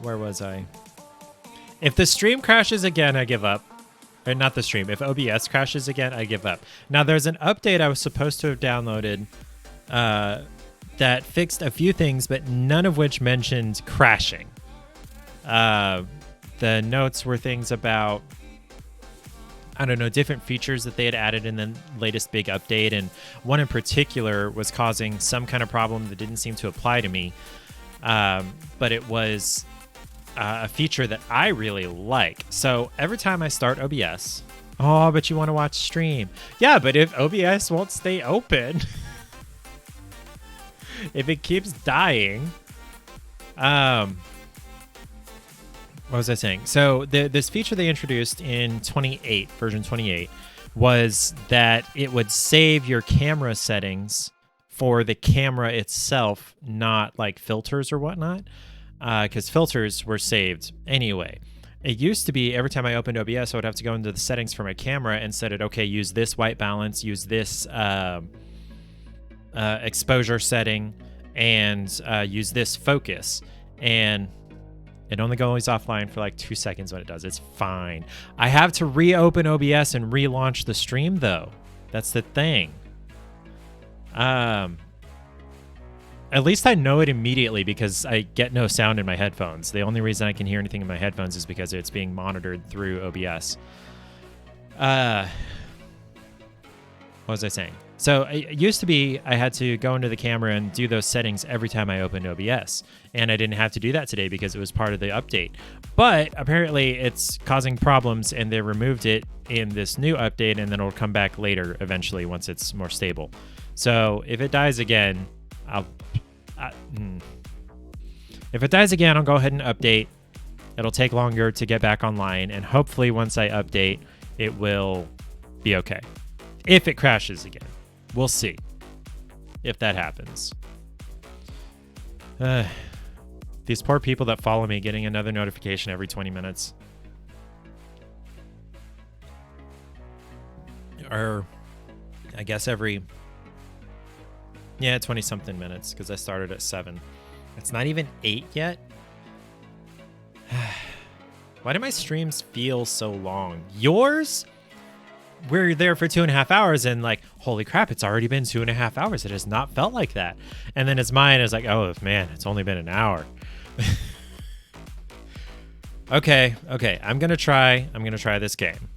Where was I? If the stream crashes again, I give up. Or not the stream. If OBS crashes again, I give up. Now, there's an update I was supposed to have downloaded that fixed a few things, but none of which mentioned crashing. The notes were things about, I don't know, different features that they had added in the latest big update, and one in particular was causing some kind of problem that didn't seem to apply to me, but it was a feature that I really like. So every time I start OBS, oh, but you want to watch stream. Yeah, but if OBS won't stay open, if it keeps dying, what was I saying? So this feature they introduced in version 28, was that it would save your camera settings for the camera itself, not like filters or whatnot, because filters were saved anyway. It used to be every time I opened OBS, I would have to go into the settings for my camera and set it, okay, use this white balance, use this exposure setting, and use this focus. And it only goes offline for like 2 seconds when it does. It's fine. I have to reopen OBS and relaunch the stream, though. That's the thing. At least I know it immediately because I get no sound in my headphones. The only reason I can hear anything in my headphones is because it's being monitored through OBS. What was I saying? So it used to be I had to go into the camera and do those settings every time I opened OBS. And I didn't have to do that today because it was part of the update. But apparently it's causing problems and they removed it in this new update, and then it'll come back later eventually once it's more stable. So if it dies again, if it dies again, I'll go ahead and update. It'll take longer to get back online, and hopefully once I update, it will be okay. If it crashes again. We'll see if that happens. These poor people that follow me getting another notification every 20 minutes. Or I guess every 20 something minutes, because I started at 7. It's not even 8 yet. Why do my streams feel so long? Yours? We're there for 2.5 hours and like, holy crap, it's already been 2.5 hours. It has not felt like that. And then it's mine. It's like, oh man, it's only been an hour. Okay. I'm gonna try this game.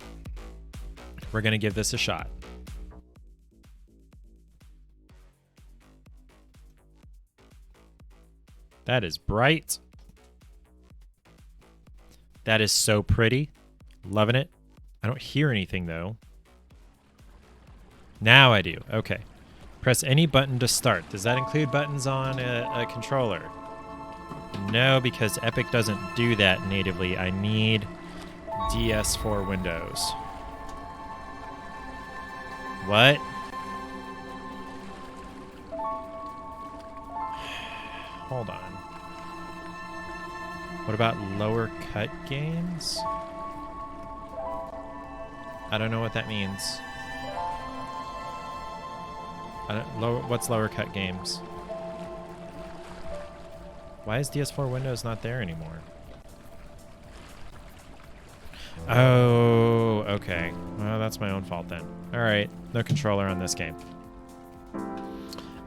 We're gonna give this a shot. That is bright. That is so pretty. Loving it. I don't hear anything though. Now I do. Okay. Press any button to start. Does that include buttons on a controller? No, because Epic doesn't do that natively. I need DS for Windows. What? Hold on. What about lower cut games? I don't know what that means. What's lower cut games? Why is DS4 Windows not there anymore? Oh, okay. Well, that's my own fault then. All right, no controller on this game.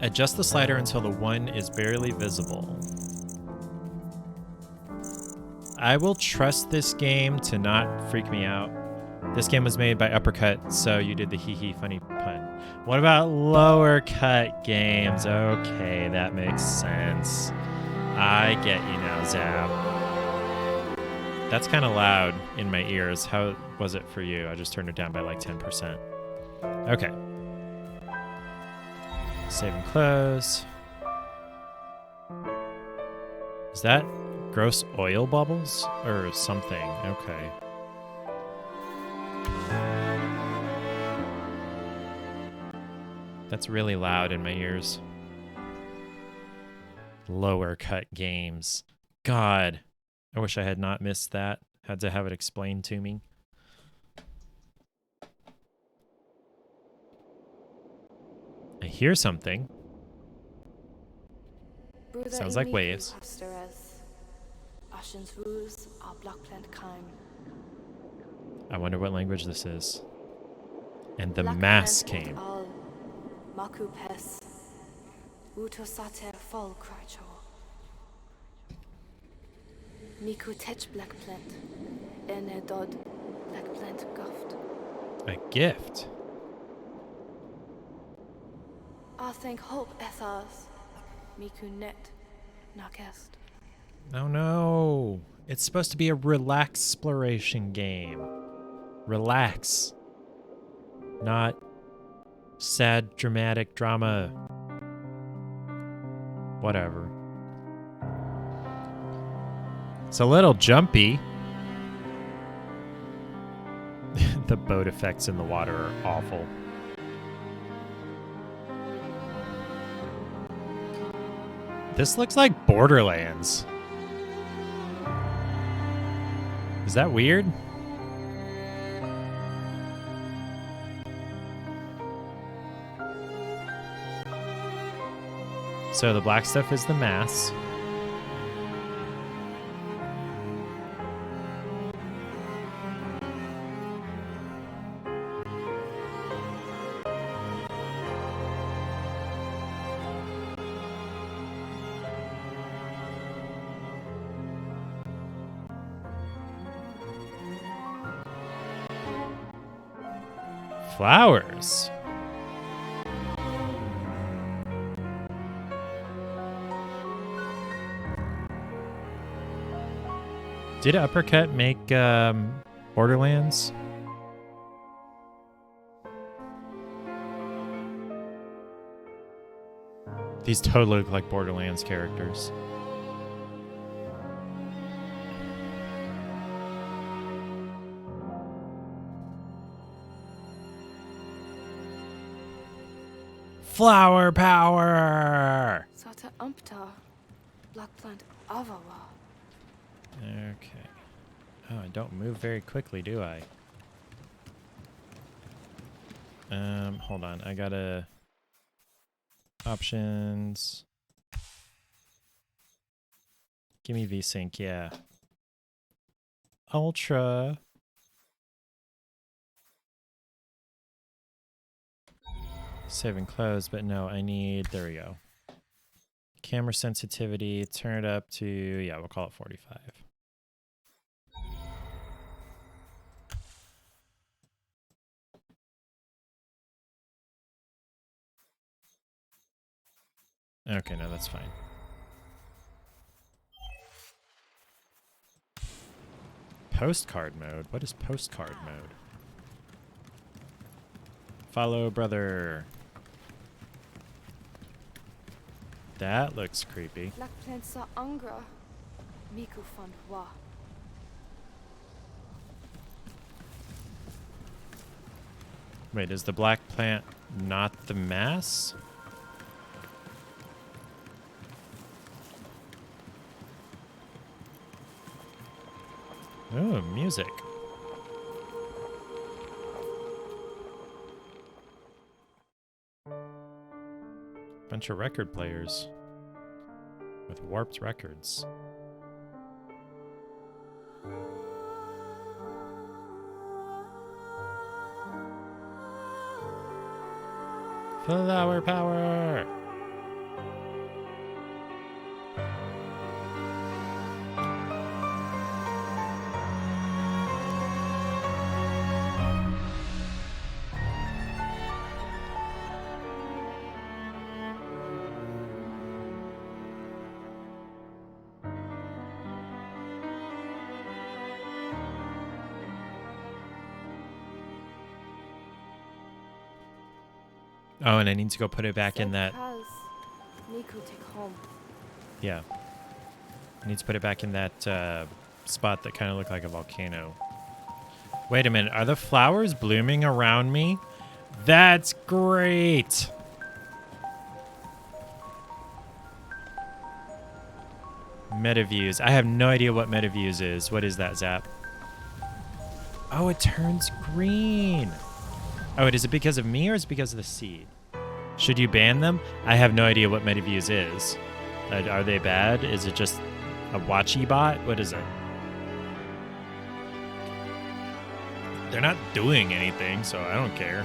Adjust the slider until the 1 is barely visible. I will trust this game to not freak me out. This game was made by Uppercut, so you did the hee-hee funny pun. What about lower cut games? Okay, that makes sense. I get you now, Zab. That's kind of loud in my ears. How was it for you? I just turned it down by like 10%. Okay. Save and close. Is that gross oil bubbles or something? Okay. That's really loud in my ears. Lower cut games. God, I wish I had not missed that. Had to have it explained to me. I hear something. Sounds like waves. I wonder what language this is. And the mass came. A gift. Oh no. It's supposed to be a relaxploration game. Relax. Not sad, dramatic drama. Whatever. It's a little jumpy. The boat effects in the water are awful. This looks like Borderlands. Is that weird? So the black stuff is the mass. Flowers. Did Uppercut make Borderlands? These totally look like Borderlands characters. Flower power! Sata umpta. Black plant avawa. Okay. Oh, I don't move very quickly, do I? Hold on. I gotta... Options. Give me VSync, yeah. Ultra. Save and close, but no, I need... There we go. Camera sensitivity, turn it up to... Yeah, we'll call it 45. Okay, no, that's fine. Postcard mode? What is postcard mode? Follow brother. That looks creepy. Black plant sa angra. Miku fund wa. Wait, is the black plant not the mass? Oh, music. Bunch of record players with warped records. Flower power! Oh, and I need to go put it back in that... Miku take home. Yeah. I need to put it back in that spot that kind of looked like a volcano. Wait a minute. Are the flowers blooming around me? That's great! Metaviews. I have no idea what Metaviews is. What is that, Zap? Oh, it turns green. Oh, is it because of me or is it because of the seed? Should you ban them? I have no idea what Metaviews is. Are they bad? Is it just a watchy bot? What is it? They're not doing anything, so I don't care.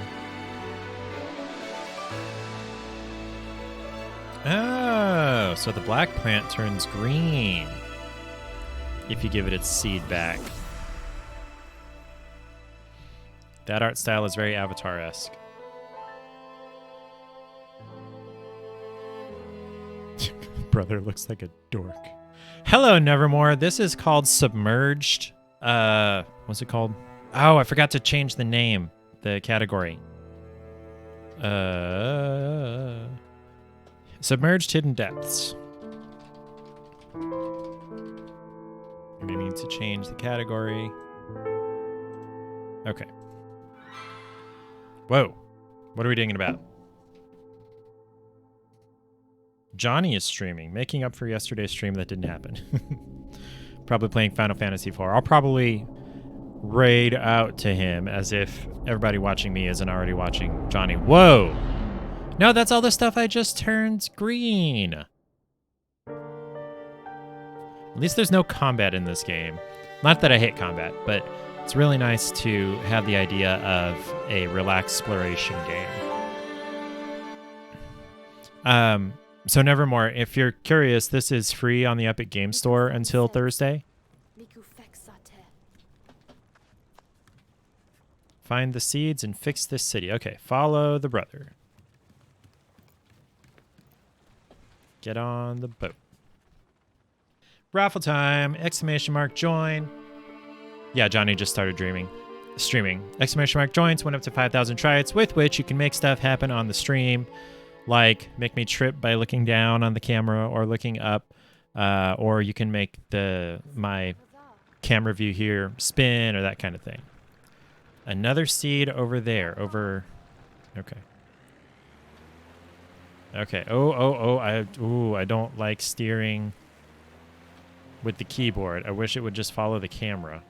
Oh, so the black plant turns green if you give it its seed back. That art style is very Avatar-esque. Brother looks like a dork. Hello, Nevermore. This is called Submerged. What's it called? Oh, I forgot to change the name, the category. Submerged Hidden Depths. I'm gonna need to change the category. Okay. Whoa. What are we digging about? Johnny is streaming, making up for yesterday's stream that didn't happen. Probably playing Final Fantasy IV. I'll probably raid out to him as if everybody watching me isn't already watching Johnny. Whoa! No, that's all the stuff I just turned green. At least there's no combat in this game. Not that I hate combat, but it's really nice to have the idea of a relaxploration game. So Nevermore, if you're curious, this is free on the Epic Game Store until Thursday. Find the seeds and fix this city. Okay, follow the brother. Get on the boat. Raffle time! Exclamation mark join. Yeah, Johnny just started streaming. Exclamation mark joins went up to 5,000 trites, with which you can make stuff happen on the stream. Like make me trip by looking down on the camera or looking up, or you can make my camera view here spin or that kind of thing. Another seed over there. Okay. Okay. Oh. I don't like steering with the keyboard. I wish it would just follow the camera.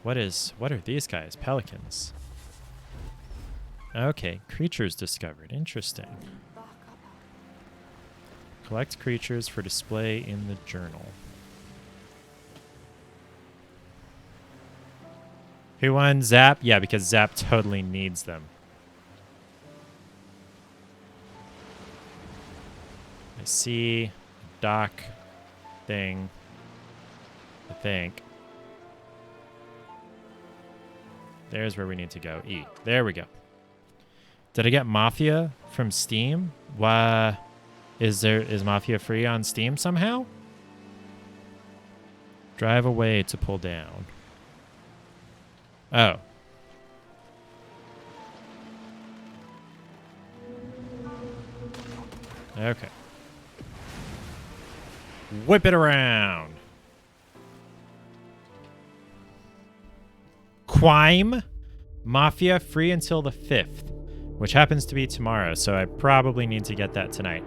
What are these guys? Pelicans. Okay. Creatures discovered. Interesting. Collect creatures for display in the journal. Who won? Zap? Yeah, because Zap totally needs them. I see a dock thing. I think. There's where we need to go. E. There we go. Did I get Mafia from Steam? Why is Mafia free on Steam somehow? Drive away to pull down. Oh. Okay. Whip it around. Quime Mafia free until the 5th, which happens to be tomorrow, so I probably need to get that tonight.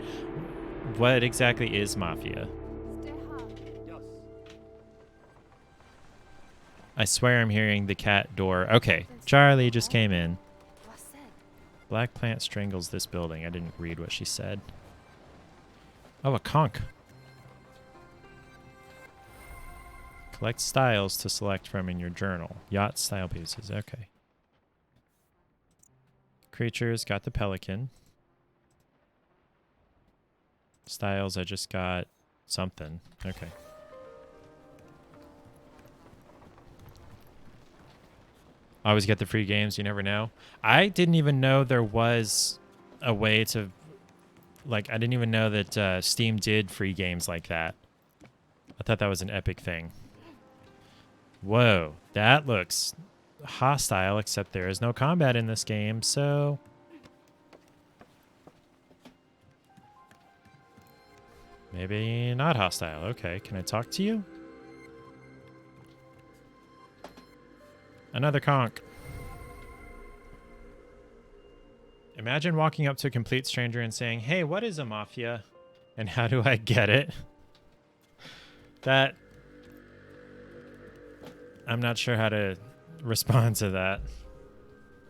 What exactly is Mafia? I swear I'm hearing the cat door. Okay, Charlie just came in. Black plant strangles this building. I didn't read what she said. Oh, a conch. Collect styles to select from in your journal. Yacht style pieces. Okay. Creatures, got the pelican. Styles, I just got something. Okay. Always get the free games. You never know. I didn't even know there was a way to... Like, I didn't even know that Steam did free games like that. I thought that was an epic thing. Whoa, that looks hostile, except there is no combat in this game, so... Maybe not hostile. Okay, can I talk to you? Another conch. Imagine walking up to a complete stranger and saying, "Hey, what is a mafia? And how do I get it?" That... I'm not sure how to respond to that.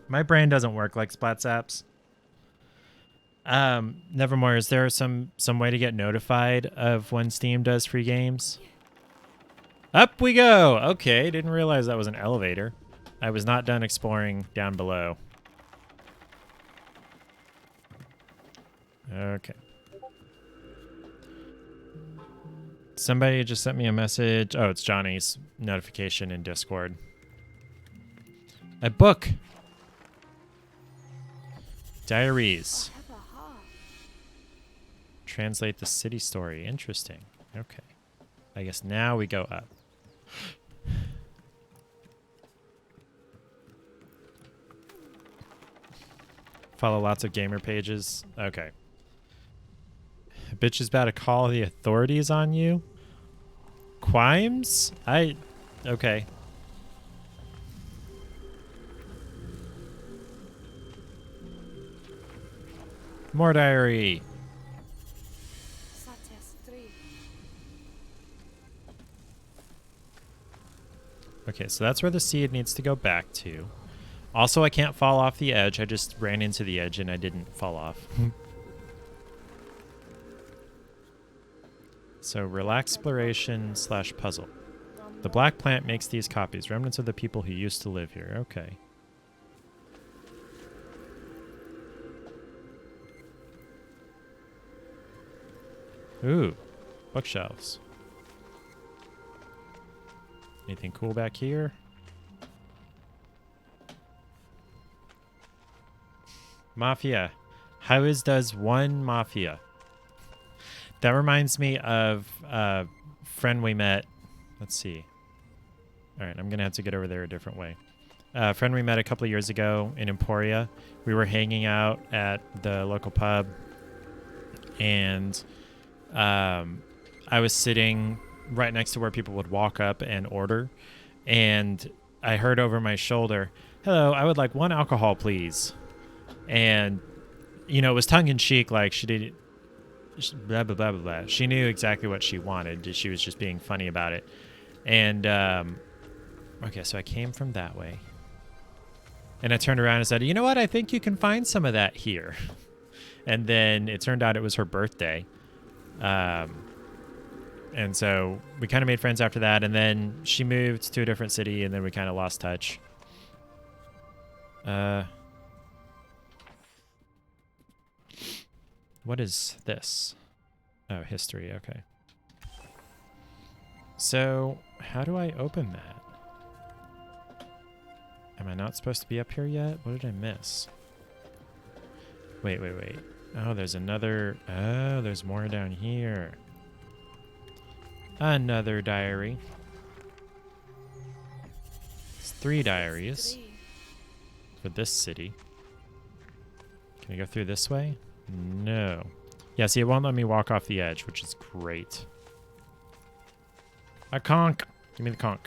My brain doesn't work like Splat Zaps. Nevermore, is there some way to get notified of when Steam does free games? Up we go! Okay, didn't realize that was an elevator. I was not done exploring down below. Okay. Somebody just sent me a message. Oh, it's Johnny's notification in Discord. A book. Diaries. Translate the city story. Interesting. Okay. I guess now we go up. Follow lots of gamer pages. Okay. A bitch is about to call the authorities on you. Quimes? Okay. More diary. Okay, so that's where the seed needs to go back to. Also, I can't fall off the edge. I just ran into the edge and I didn't fall off. So, relaxploration / puzzle. The black plant makes these copies, remnants of the people who used to live here. Okay. Ooh, bookshelves. Anything cool back here? Mafia. How does one mafia? That reminds me of a friend we met. Let's see. All right, I'm going to have to get over there a different way. A friend we met a couple of years ago in Emporia. We were hanging out at the local pub, and I was sitting right next to where people would walk up and order, and I heard over my shoulder, "Hello, I would like 1 alcohol, please." And you know, it was tongue-in-cheek, like she did blah, blah, blah, blah, blah. She knew exactly what she wanted. She was just being funny about it. And, okay, so I came from that way. And I turned around and said, you know what? I think you can find some of that here. And then it turned out it was her birthday. And so we kind of made friends after that. And then she moved to a different city, and then we kind of lost touch. What is this? Oh, history. Okay. So, how do I open that? Am I not supposed to be up here yet? What did I miss? Wait. Oh, there's another... Oh, there's more down here. Another diary. It's 3 diaries for this city. Can I go through this way? No. Yeah, see, it won't let me walk off the edge, which is great. A conch! Give me the conch.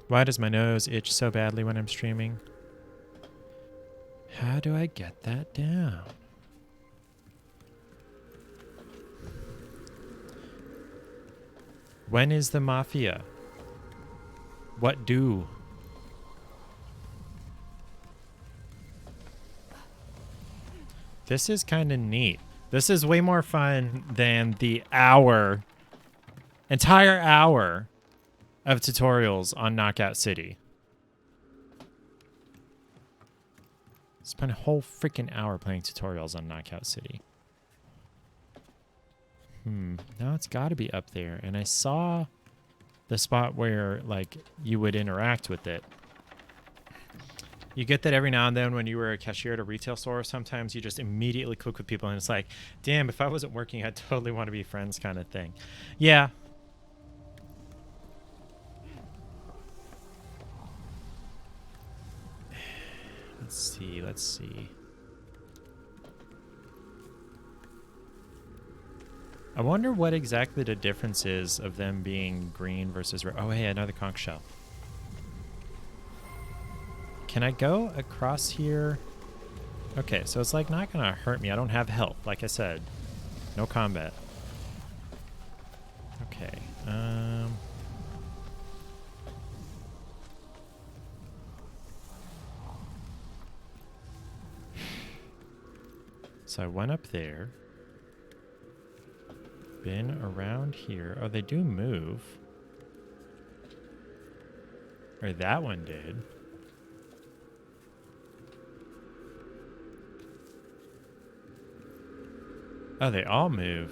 Why does my nose itch so badly when I'm streaming? How do I get that down? When is the mafia? What do? This is kind of neat. This is way more fun than the entire hour of tutorials on Knockout City. Spent a whole freaking hour playing tutorials on Knockout City. Now it's got to be up there. And I saw the spot where, like, you would interact with it. You get that every now and then when you were a cashier at a retail store. Sometimes you just immediately click with people and it's like, damn, if I wasn't working, I'd totally want to be friends kind of thing. Yeah. Let's see. I wonder what exactly the difference is of them being green versus red. Oh, hey, another conch shell. Can I go across here? Okay, so it's like not gonna hurt me. I don't have health, like I said. No combat. Okay. So I went up there. Been around here. Oh, they do move. Or that one did. Oh, they all move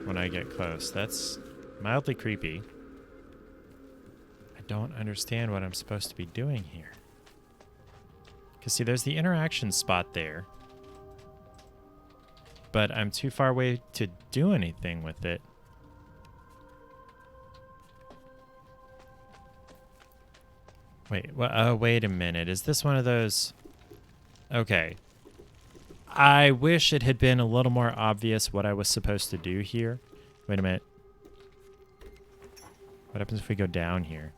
when I get close. That's mildly creepy. I don't understand what I'm supposed to be doing here. Because, see, there's the interaction spot there. But I'm too far away to do anything with it. Wait, wait a minute. Is this one of those... Okay. I wish it had been a little more obvious what I was supposed to do here. Wait a minute. What happens if we go down here?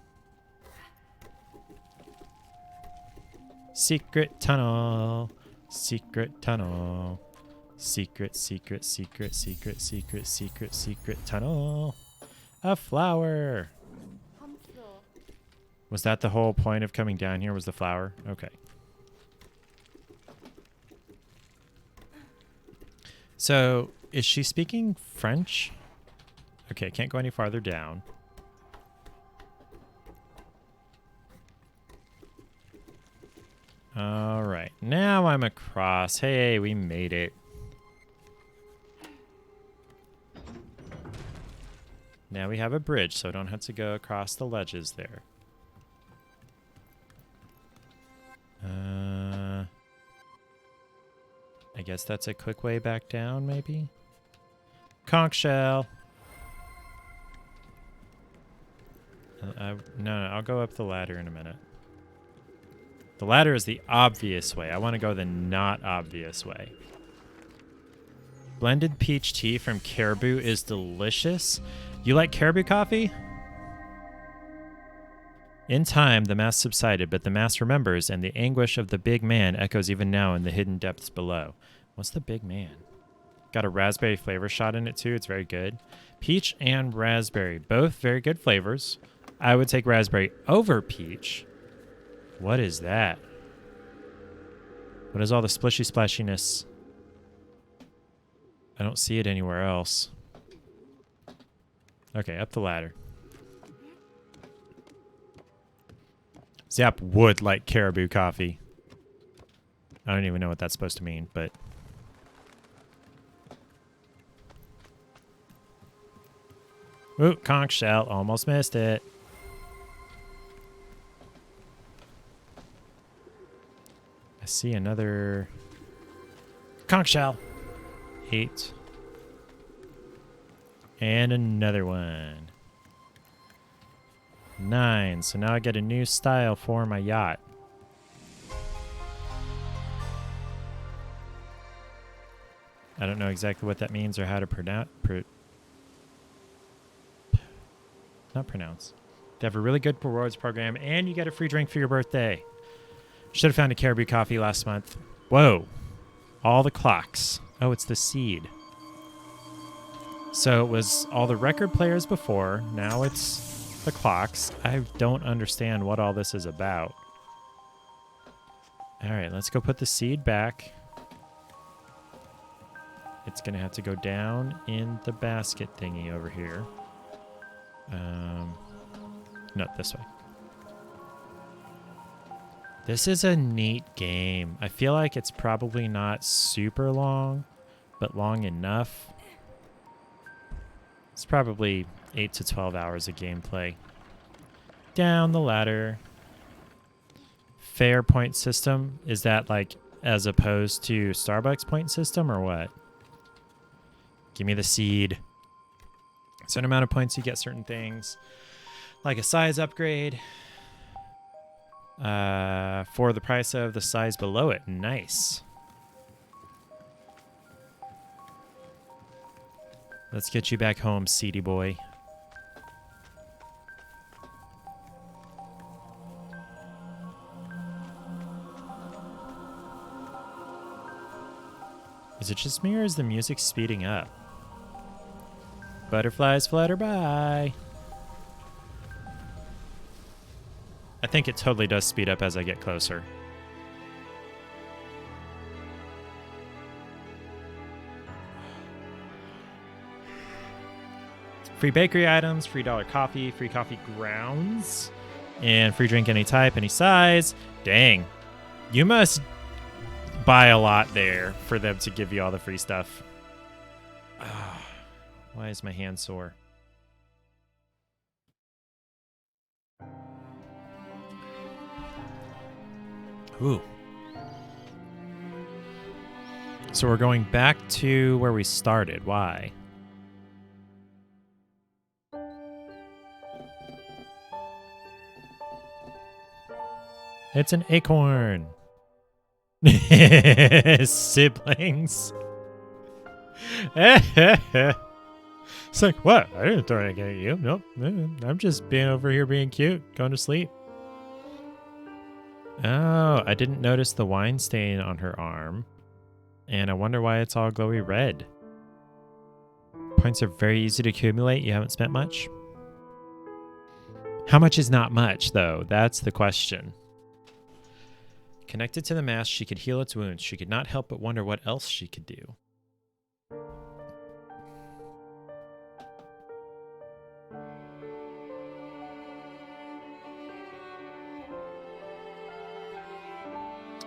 Secret tunnel. Secret tunnel. Secret tunnel. A flower. Was that the whole point of coming down here, was the flower? Okay. So, is she speaking French? Okay, can't go any farther down. All right, now I'm across. Hey, we made it. Now we have a bridge, so I don't have to go across the ledges there. I guess that's a quick way back down, maybe? Conch shell! No, I'll go up the ladder in a minute. The ladder is the obvious way. I want to go the not obvious way. Blended peach tea from Caribou is delicious. You like Caribou coffee? In time, the mass subsided, but the mass remembers, and the anguish of the big man echoes even now in the hidden depths below. What's the big man? Got a raspberry flavor shot in it, too. It's very good. Peach and raspberry. Both very good flavors. I would take raspberry over peach. What is that? What is all the splishy splashiness? I don't see it anywhere else. Okay, up the ladder. Zap would like Caribou coffee. I don't even know what that's supposed to mean, but... Ooh, conch shell. Almost missed it. I see another... Conch shell. 8. And another one. 9. So now I get a new style for my yacht. I don't know exactly what that means or how to pronounce. Not pronounce. They have a really good rewards program, and you get a free drink for your birthday. Should have found a Caribou coffee last month. Whoa. All the clocks. Oh, it's the seed. So it was all the record players before. Now it's the clocks. I don't understand what all this is about. All right, let's go put the seed back. It's going to have to go down in the basket thingy over here. No, this way. This is a neat game. I feel like it's probably not super long, but long enough. It's probably 8 to 12 hours of gameplay. Down the ladder. Fair point system. Is that like as opposed to Starbucks point system or what? Give me the seed. Certain amount of points you get certain things. Like a size upgrade. For the price of the size below it. Nice. Let's get you back home, seedy boy. Is it just me or is the music speeding up? Butterflies flutter by. I think it totally does speed up as I get closer. Free bakery items, free $1 coffee, free coffee grounds, and free drink any type, any size. Dang. You must buy a lot there for them to give you all the free stuff. Why is my hand sore? Ooh. So we're going back to where we started. Why? It's an acorn. Siblings. It's like, what? I didn't throw anything at you. Nope. I'm just being over here being cute, going to sleep. Oh, I didn't notice the wine stain on her arm. And I wonder why it's all glowy red. Points are very easy to accumulate. You haven't spent much? How much is not much, though? That's the question. Connected to the mast, she could heal its wounds. She could not help but wonder what else she could do.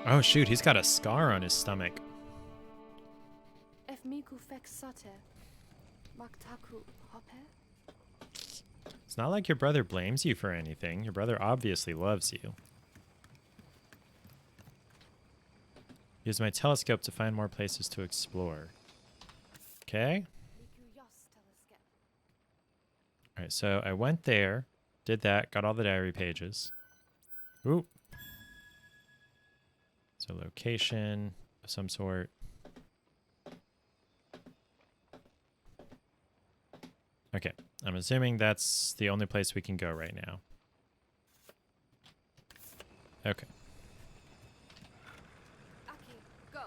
Oh shoot, he's got a scar on his stomach. It's not like your brother blames you for anything. Your brother obviously loves you. Use my telescope to find more places to explore. Okay. Alright, so I went there, did that, got all the diary pages. Ooh. So location of some sort. Okay, I'm assuming that's the only place we can go right now. Okay. Aki, go.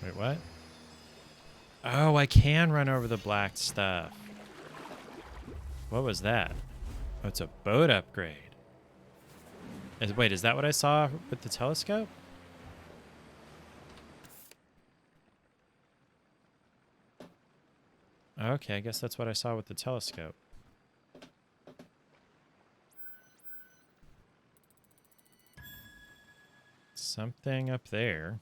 Wait, what? Oh, I can run over the black stuff. What was that? Oh, it's a boat upgrade. Wait, is that what I saw with the telescope? Okay, I guess that's what I saw with the telescope. Something up there.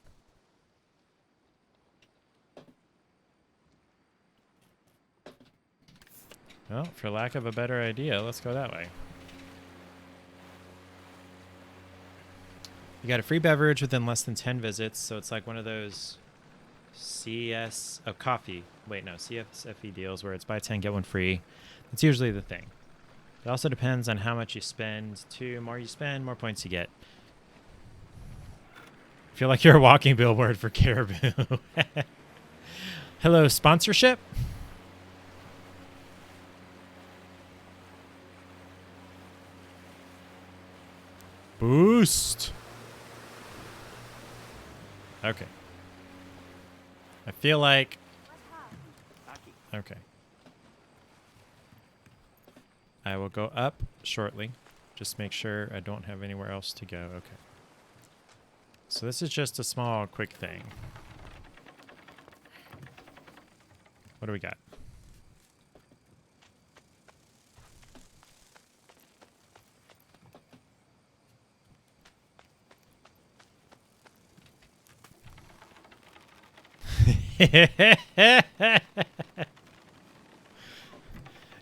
Well, for lack of a better idea, let's go that way. You got a free beverage within less than 10 visits, so it's like one of those coffee. Wait, no, CSFE deals where it's buy 10, get one free. That's usually the thing. It also depends on how much you spend, too. More you spend, more points you get. I feel like you're a walking billboard for Caribou. Hello, sponsorship? Boost. Okay. I feel like... Okay. I will go up shortly. Just make sure I don't have anywhere else to go. Okay. So this is just a small, quick thing. What do we got?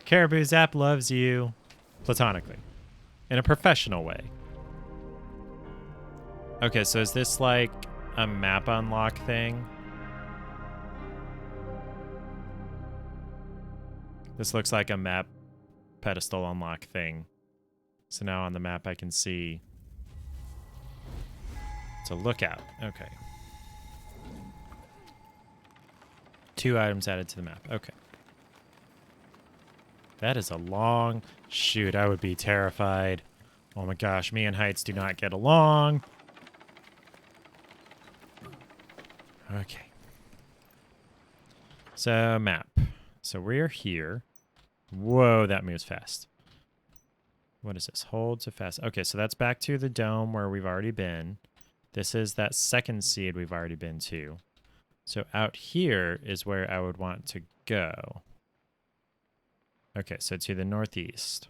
Caribou Zap loves you platonically in a professional way. Okay, so is this like a map unlock thing? This looks like a map pedestal unlock thing. So now on the map I can see it's a lookout. Okay. 2 items added to the map. Okay. That is a long... Shoot, I would be terrified. Oh my gosh, me and heights do not get along. Okay. So, map. So we're here. Whoa, that moves fast. What is this? Hold to fast. Okay, so that's back to the dome where we've already been. This is that second seed we've already been to. So out here is where I would want to go. Okay, so to the northeast.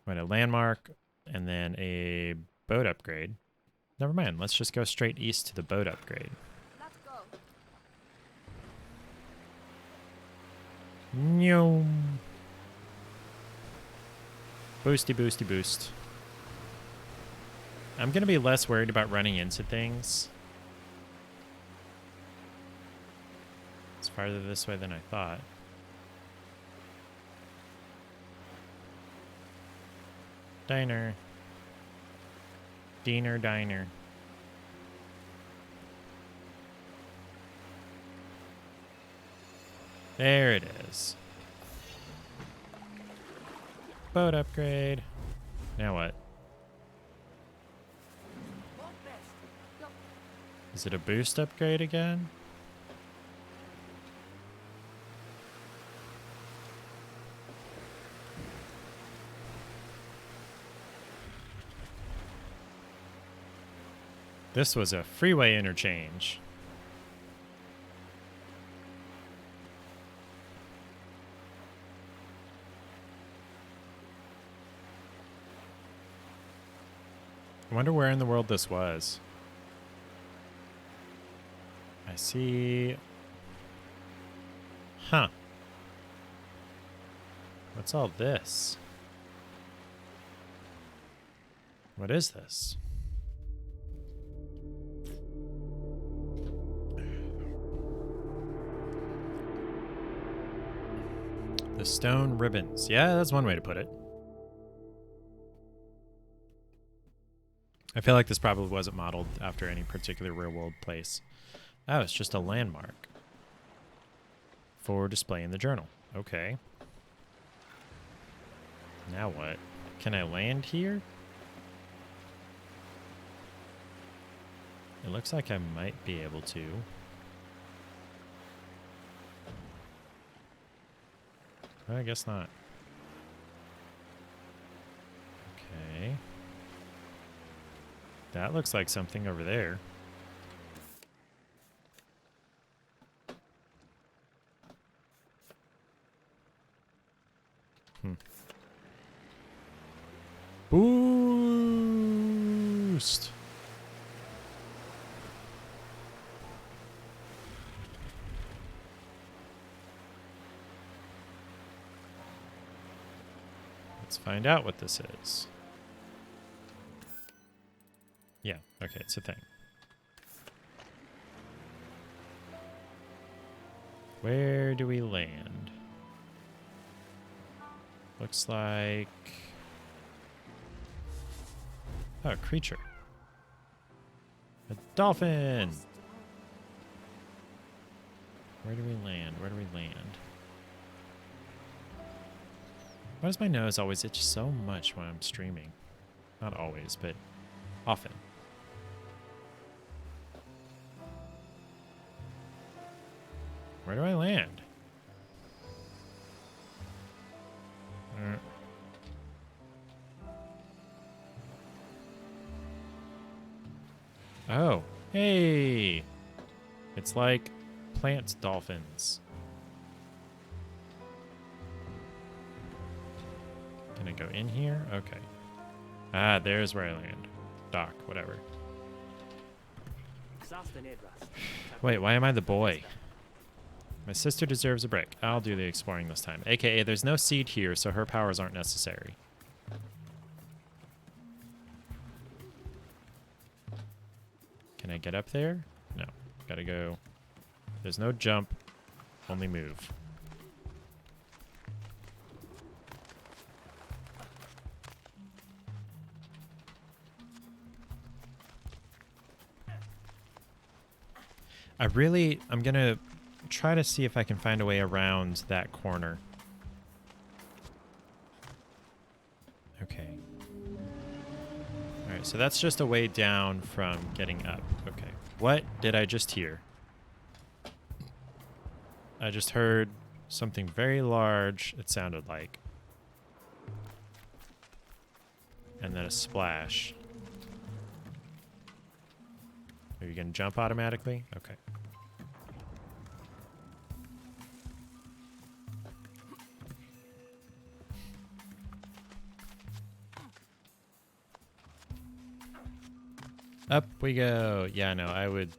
Wait, a landmark and then a boat upgrade. Never mind, let's just go straight east to the boat upgrade. Let's go. Nyo. Boosty, boosty, boost. I'm going to be less worried about running into things. It's farther this way than I thought. Diner. Diener, diner. There it is. Boat upgrade. Now what? Is it a boost upgrade again? This was a freeway interchange. I wonder where in the world this was. I see... Huh. What's all this? What is this? The stone ribbons. Yeah, that's one way to put it. I feel like this probably wasn't modeled after any particular real-world place. Oh, it's just a landmark for display in the journal. Okay. Now what? Can I land here? It looks like I might be able to. I guess not. Okay. That looks like something over there. Boost! Let's find out what this is. Yeah, okay, it's a thing. Where do we land? Looks like... Oh, a creature. A dolphin! Where do we land? Where do we land? Why does my nose always itch so much when I'm streaming? Not always, but often. Where do I land? Oh, hey! It's like plant dolphins. Can I go in here? Okay. Ah, there's where I land. Dock, whatever. Wait, why am I the boy? My sister deserves a break. I'll do the exploring this time. AKA, there's no seed here, so her powers aren't necessary. Can I get up there? No. Gotta go. There's no jump, only move. I'm gonna try to see if I can find a way around that corner. Okay. Alright, so that's just a way down from getting up. Okay. What did I just hear? I just heard something very large, it sounded like. And then a splash. Are you gonna jump automatically? Okay. Up we go. Yeah, no, I would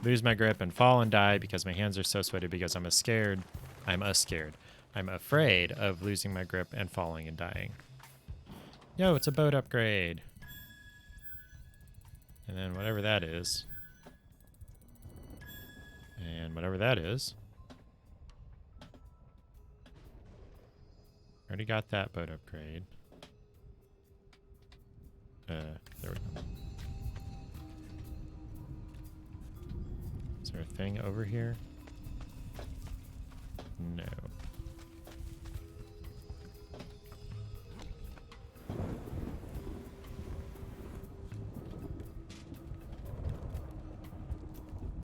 lose my grip and fall and die because my hands are so sweaty because I'm scared. I'm afraid of losing my grip and falling and dying. Yo, it's a boat upgrade. And then whatever that is. And whatever that is. Already got that boat upgrade. There we go. Is there a thing over here? No.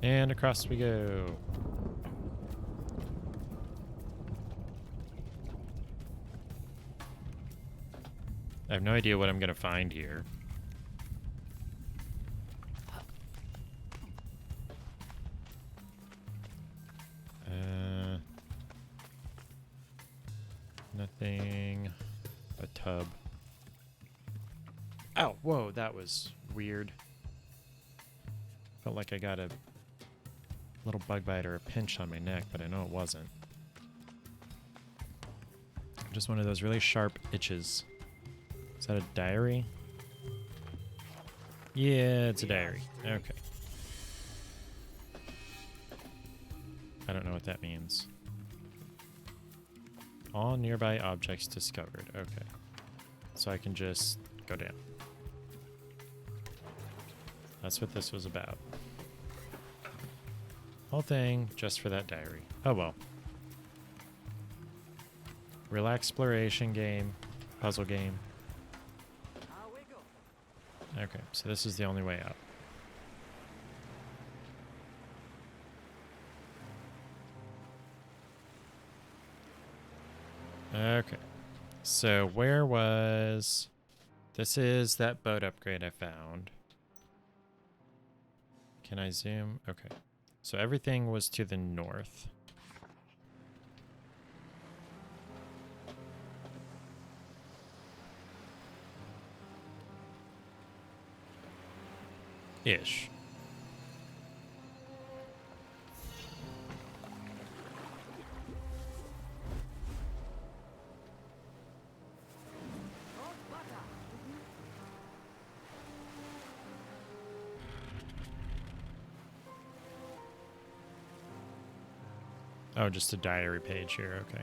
And across we go. I have no idea what I'm gonna find here. Nothing. A tub. Ow, whoa, that was weird. Felt like I got a little bug bite or a pinch on my neck, but I know it wasn't. Just one of those really sharp itches. Is that a diary? Yeah, it's a diary. Okay. I don't know what that means. All nearby objects discovered. Okay. So I can just go down. That's what this was about. Whole thing just for that diary. Oh well. Relaxploration game. Puzzle game. Okay, so this is the only way out. Okay. So where was... This is that boat upgrade I found. Can I zoom? Okay. So everything was to the north. Ish. Oh, just a diary page here. Okay.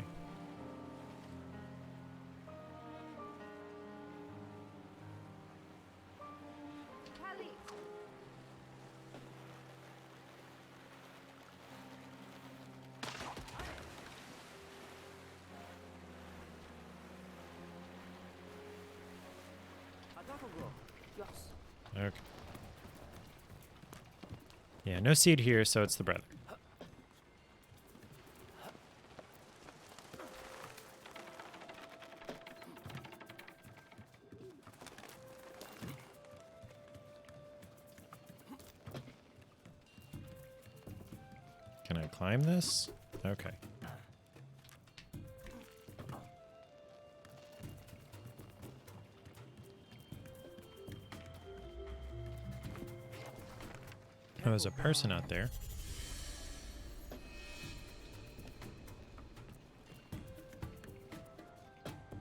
Okay. Yeah, no seed here, so it's the brother. Can I climb this? Okay. Oh, there's a person out there.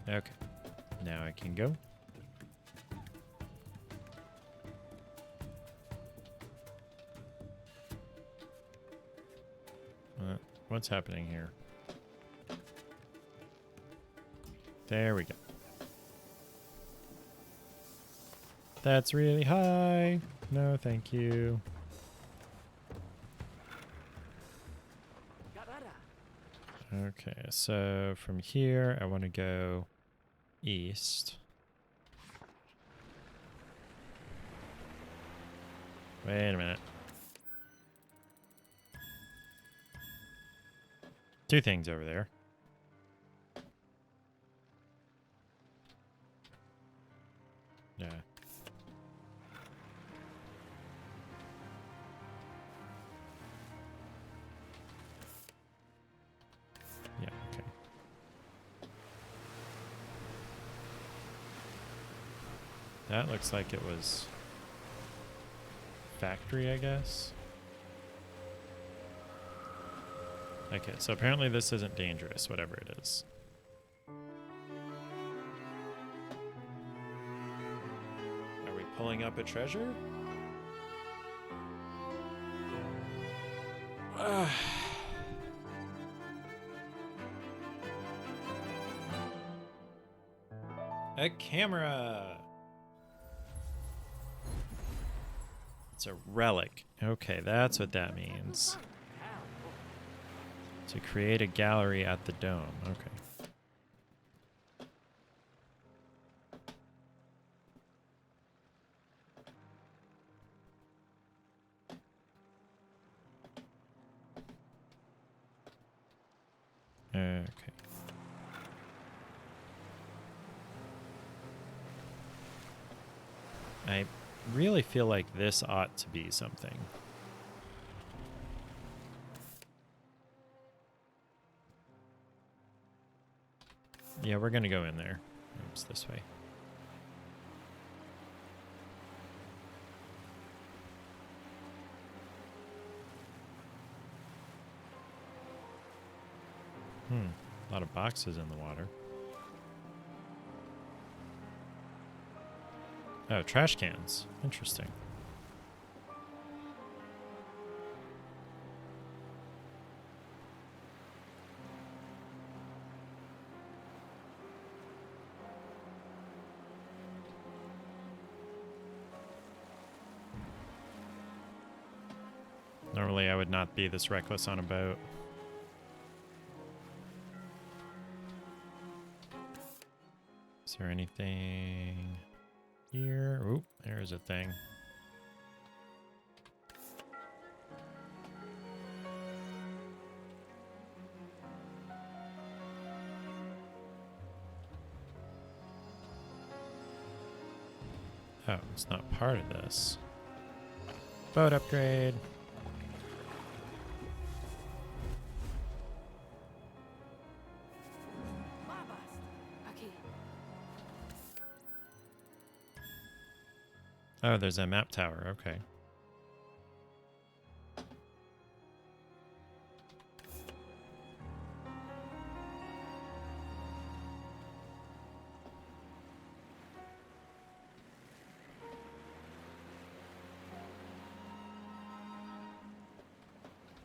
Okay. Now I can go. What's happening here? There we go. That's really high. No, thank you. Okay, so from here, I want to go east. Wait a minute. Two things over there. Yeah. Yeah, okay. That looks like it was factory, I guess. Okay, so apparently this isn't dangerous, whatever it is. Are we pulling up a treasure? A camera! It's a relic. Okay, that's what that means. To create a gallery at the dome. Okay. Okay. I really feel like this ought to be something. Yeah, we're gonna go in there. Oops, this way. A lot of boxes in the water. Oh, trash cans. Interesting. Normally I would not be this reckless on a boat. Is there anything here? Oop, there's a thing. Oh, it's not part of this. Boat upgrade. Okay. Oh, there's a map tower. Okay.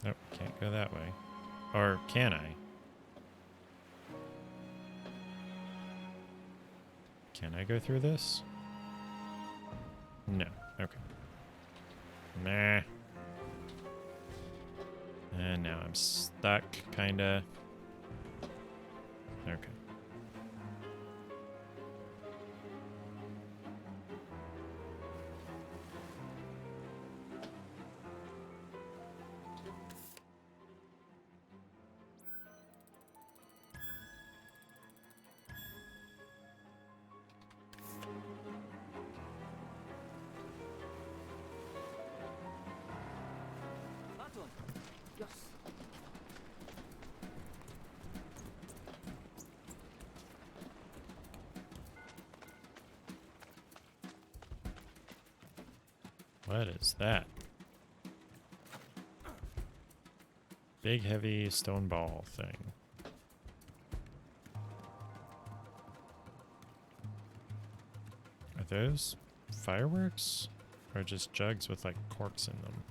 Nope, can't go that way. Or can I? Can I go through this? No. Okay. Nah. And now I'm stuck, kinda. Okay. Yes. What is that? Big, heavy stone ball thing. Are those fireworks? Or just jugs with, like, corks in them?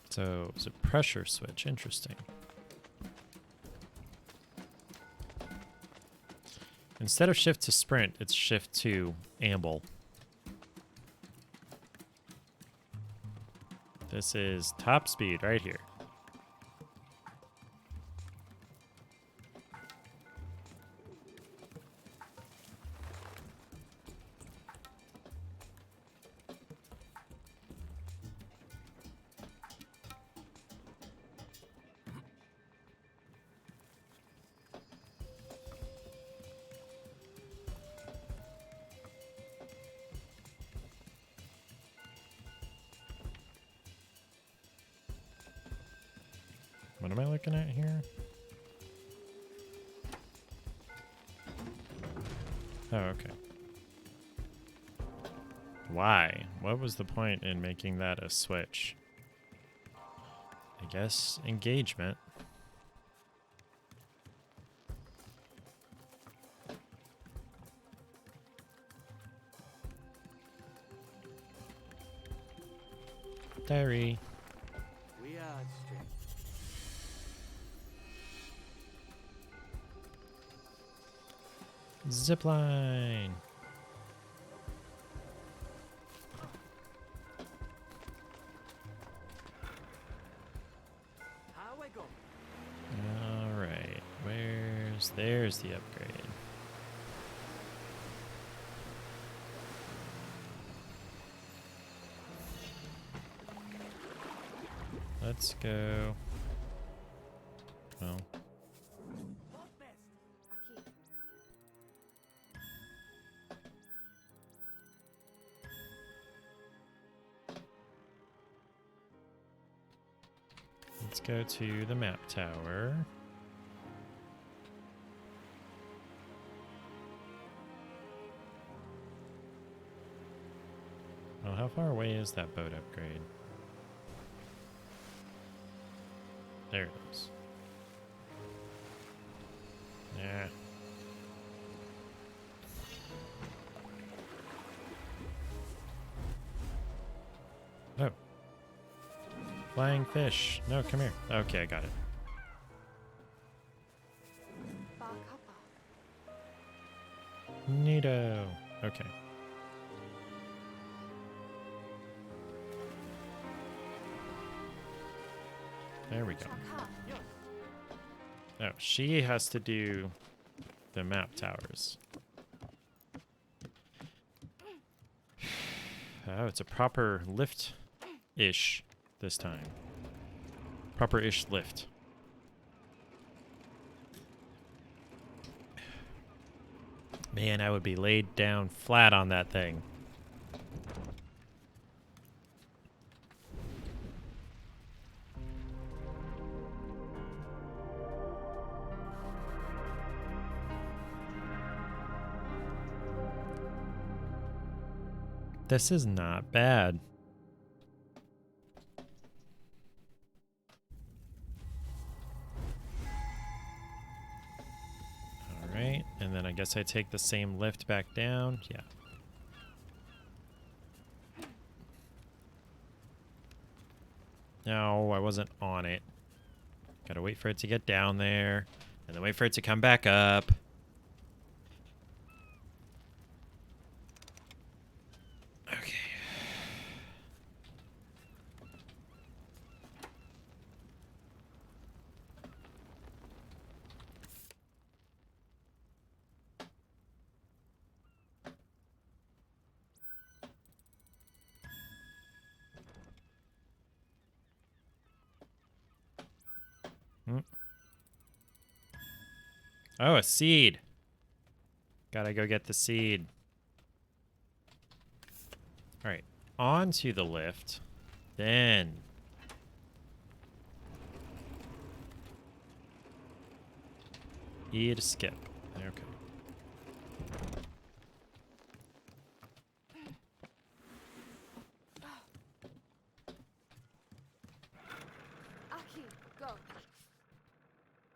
So it's a pressure switch. Interesting. Instead of shift to sprint, it's shift to amble. This is top speed right here. What am I looking at here? Oh, okay. Why? What was the point in making that a switch? I guess engagement. Diary. We are straight. Zipline. How I go? All right. There's the upgrade. Let's go. Well, Okay. let's go to the map tower. Well, how far away is that boat upgrade? There it is. Oh. Flying fish. No, come here. Okay, I got it. Neato. Okay. There we go. Oh, she has to do the map towers. Oh, it's a proper lift-ish this time. Proper-ish lift. Man, I would be laid down flat on that thing. This is not bad. Alright, and then I guess I take the same lift back down. Yeah. No, I wasn't on it. Gotta wait for it to get down there, and then wait for it to come back up. Okay. Oh, a seed. Gotta go get the seed. Alright, onto the lift. Then. E to skip. Okay. Aki, go.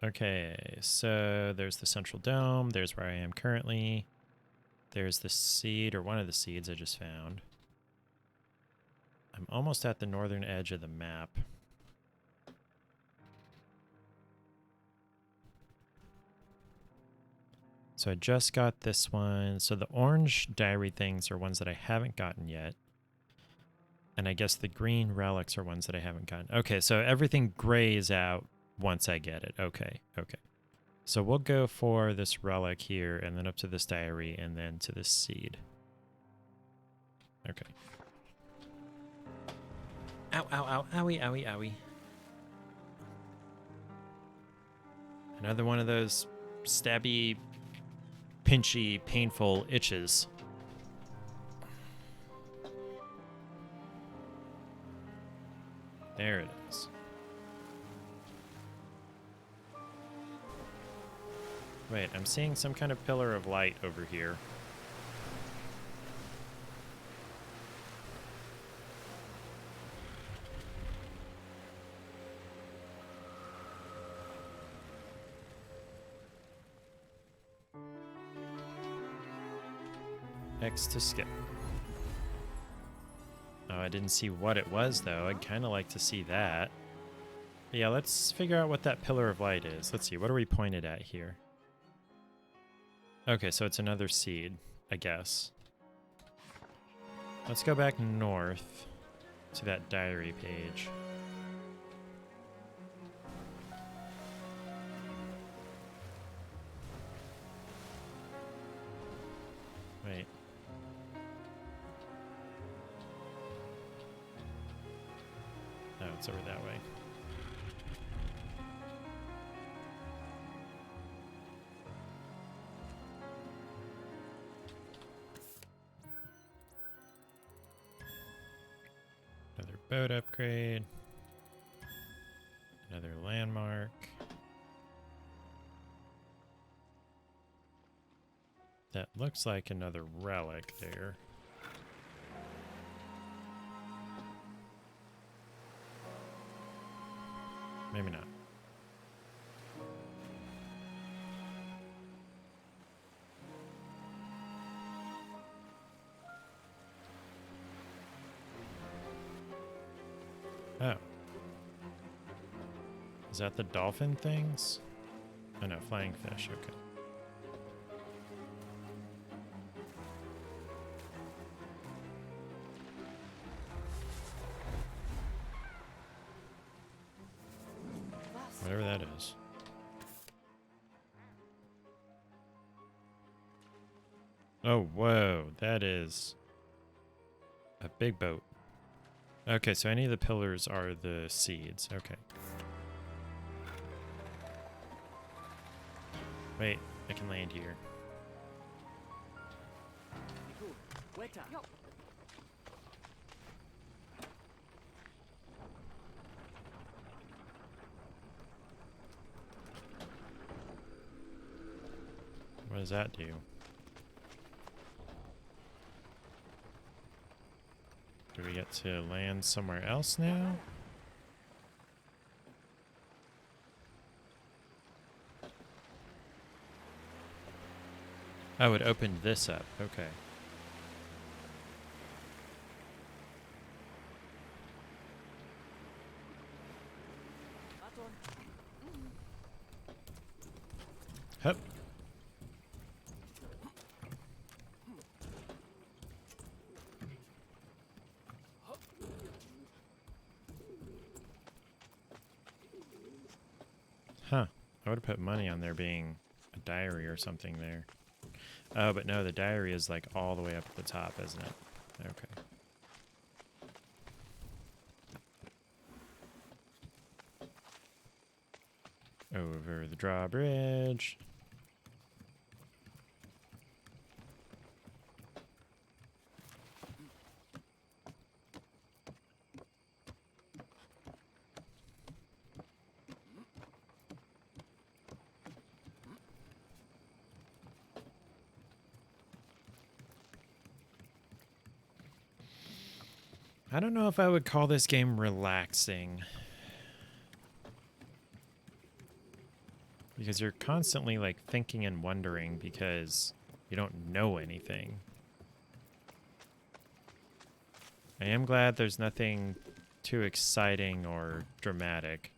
Okay, so there's the central dome. There's where I am currently. There's the seed, or one of the seeds I just found. I'm almost at the northern edge of the map. So I just got this one. So the orange diary things are ones that I haven't gotten yet. And I guess the green relics are ones that I haven't gotten. Okay, so everything grays out once I get it. Okay, okay. So we'll go for this relic here, and then up to this diary, and then to this seed. Okay. Ow, ow, ow, owie, owie, owie. Another one of those stabby, pinchy, painful itches. There it is. Wait, I'm seeing some kind of pillar of light over here. X to skip. Oh, I didn't see what it was, though. I'd kind of like to see that. But yeah, let's figure out what that pillar of light is. Let's see, what are we pointed at here? Okay, so it's another seed, I guess. Let's go back north to that diary page. Wait. No, it's over that way. Another boat upgrade. Another landmark. That looks like another relic there. Maybe not. Oh. Is that the dolphin things? Oh no, flying fish, okay. Was? Whatever that is. Oh, whoa, that is a big boat. Okay, so any of the pillars are the seeds. Okay. Wait, I can land here. Miku, weta. Yo. What does that do? Do we get to land somewhere else now? Oh, it opened this up. Okay. Aton. Hup. Huh. I would have put money on there being a diary or something there. Oh, but no, the diary is like all the way up at the top, isn't it? Okay. Over the drawbridge. I don't know if I would call this game relaxing. Because you're constantly like thinking and wondering because you don't know anything. I am glad there's nothing too exciting or dramatic.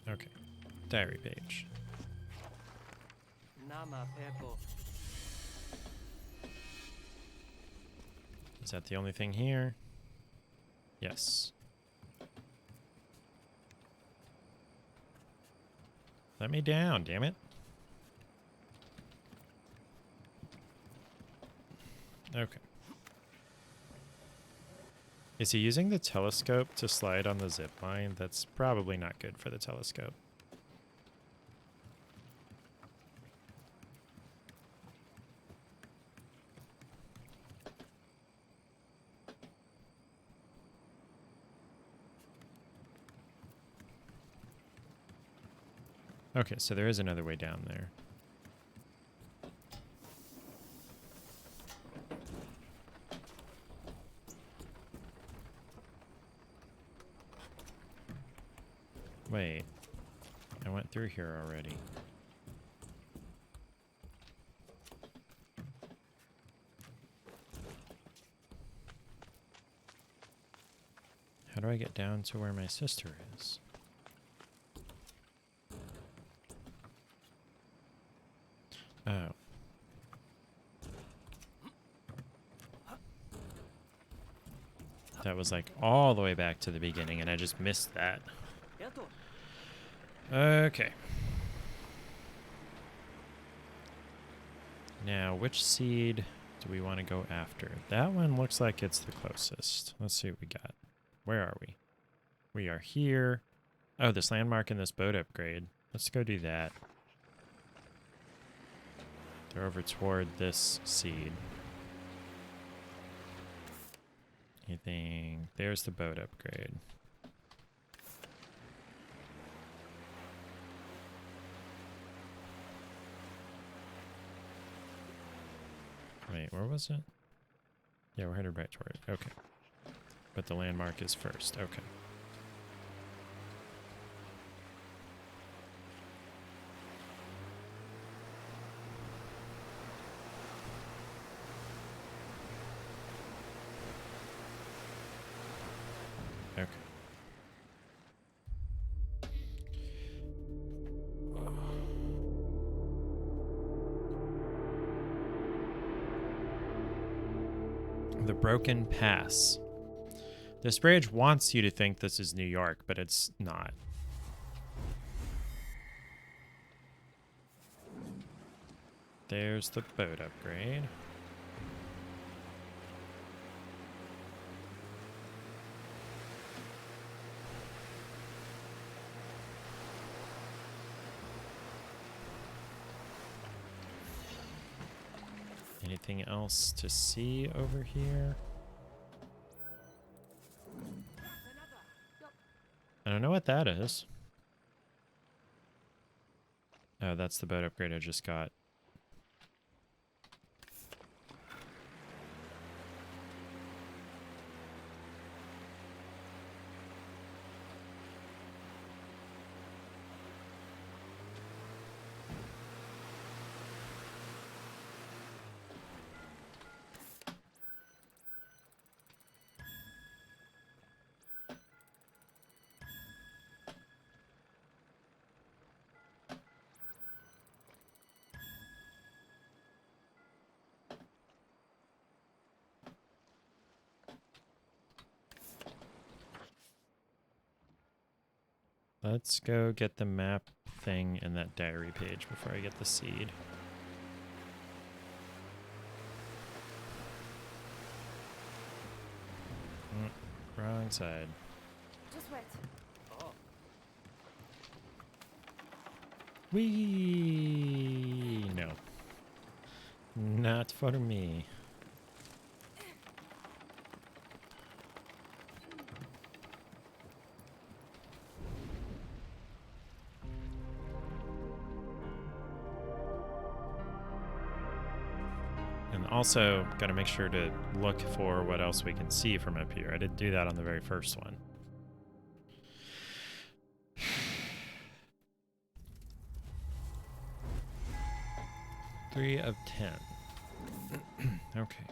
Okay. Diary page. Nama Pepo. Is that the only thing here? Yes. Let me down, damn it. Okay. Is he using the telescope to slide on the zip line? That's probably not good for the telescope. Okay, so there is another way down there. Wait, I went through here already. How do I get down to where my sister is? Oh. That was like all the way back to the beginning and I just missed that. Yato. Okay. Now, which seed do we want to go after? That one looks like it's the closest. Let's see what we got. Where are we? We are here. Oh, this landmark and this boat upgrade. Let's go do that. They're over toward this seed. Anything? There's the boat upgrade. Wait, where was it? Yeah, we're headed right toward it. Okay. But the landmark is first. Okay. Okay. The Broken Pass. This bridge wants you to think this is New York, but it's not. There's the boat upgrade. Anything else to see over here? I don't know what that is. Oh, that's the boat upgrade I just got. Let's go get the map thing and that diary page before I get the seed. Wrong side. Just wait. Oh, Whee! No. Not for me. And also, got to make sure to look for what else we can see from up here. I didn't do that on the very first one. Three of 10. Okay.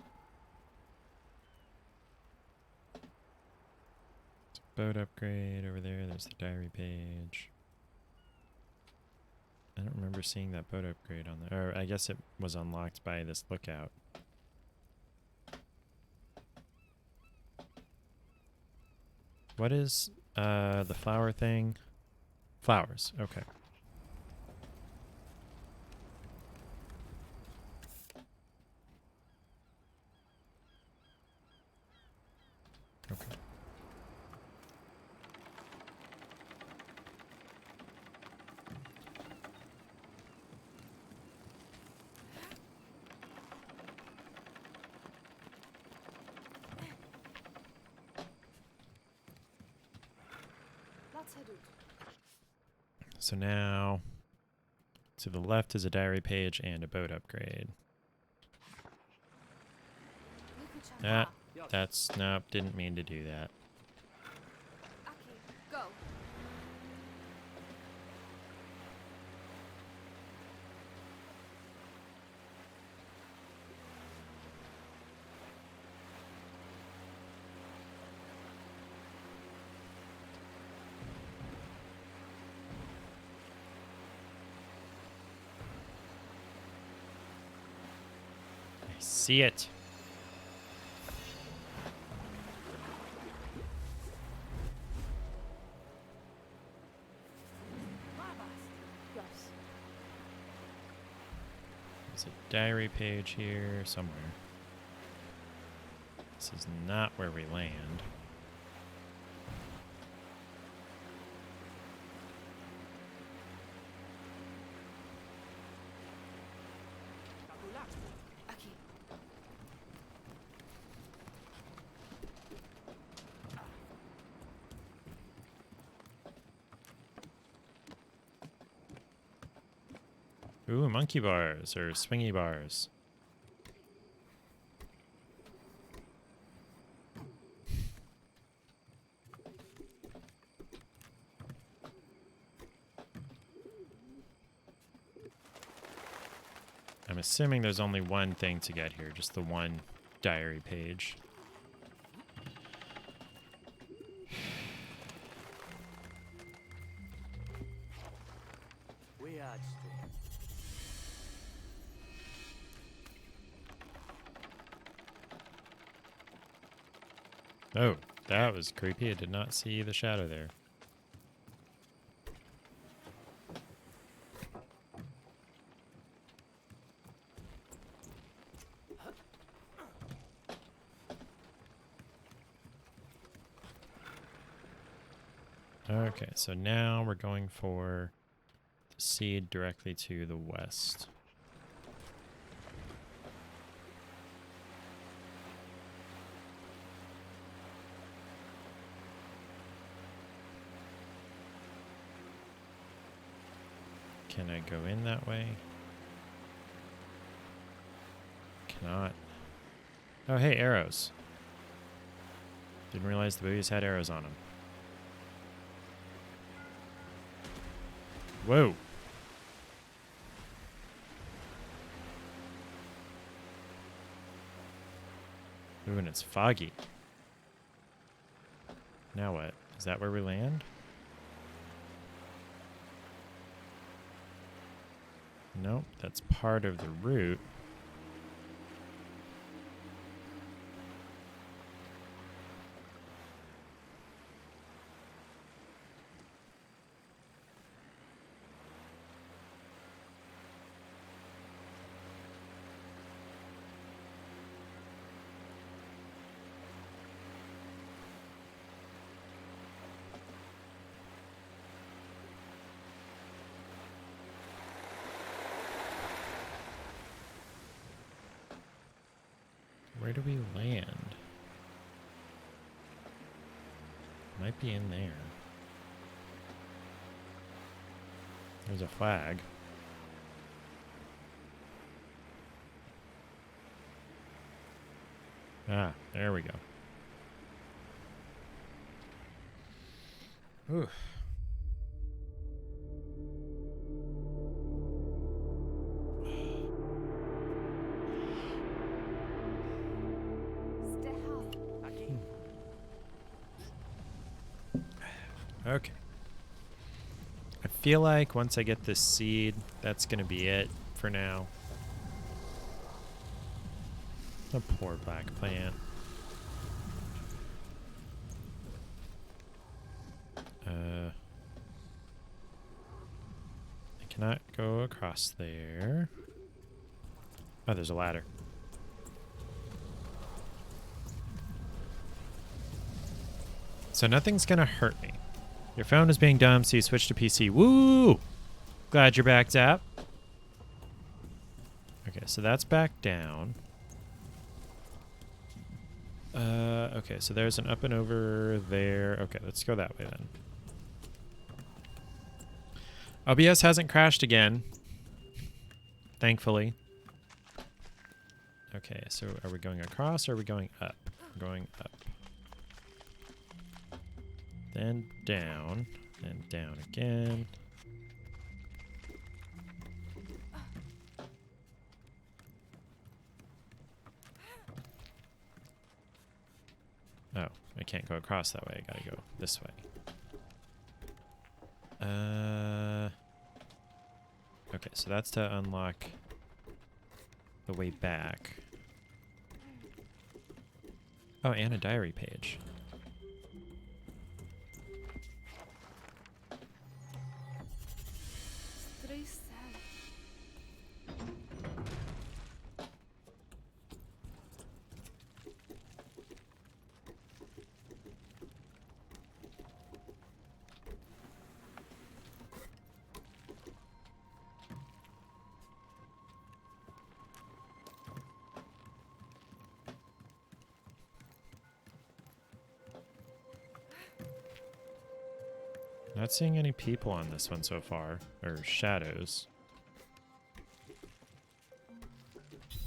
Boat upgrade over there. There's the diary page. I don't remember seeing that boat upgrade on there. Or I guess it was unlocked by this lookout. What is the flower thing? Flowers. Okay. Okay. Let's head out. So now, to the left is a diary page and a boat upgrade. Ah, that's, nope, didn't mean to do that. Aki, go. I see it. Yes. There's a diary page here somewhere. This is not where we land. Aki. Ooh, monkey bars or swingy bars. I'm assuming there's only one thing to get here, just the one diary page. Oh, that was creepy. I did not see the shadow there. Okay, so now we're going for the seed directly to the west. Can I go in that way? Cannot. Oh, hey, arrows. Didn't realize the boobies had arrows on them. Whoa. Ooh, and it's foggy. Now what? Is that where we land? Nope, that's part of the route. Where do we land? Might be in there. There's a flag. Ah, there we go. Ooh. Aquí. Okay. I feel like once I get this seed, that's going to be it for now. The poor black plant. I cannot go across there. Oh, there's a ladder. So nothing's going to hurt me. Your phone is being dumb, so you switch to PC. Woo! Glad you're back, Zap. Okay, so that's back down. Okay, so there's an up and over there. Okay, let's go that way then. OBS hasn't crashed again. Thankfully. Okay, so are we going across or are we going up? We're going up. Then down. Then down again. Oh, I can't go across that way. I gotta go this way. Okay, so that's to unlock the way back. Oh, and a diary page. Today's sad. Not seeing any people on this one so far, or shadows.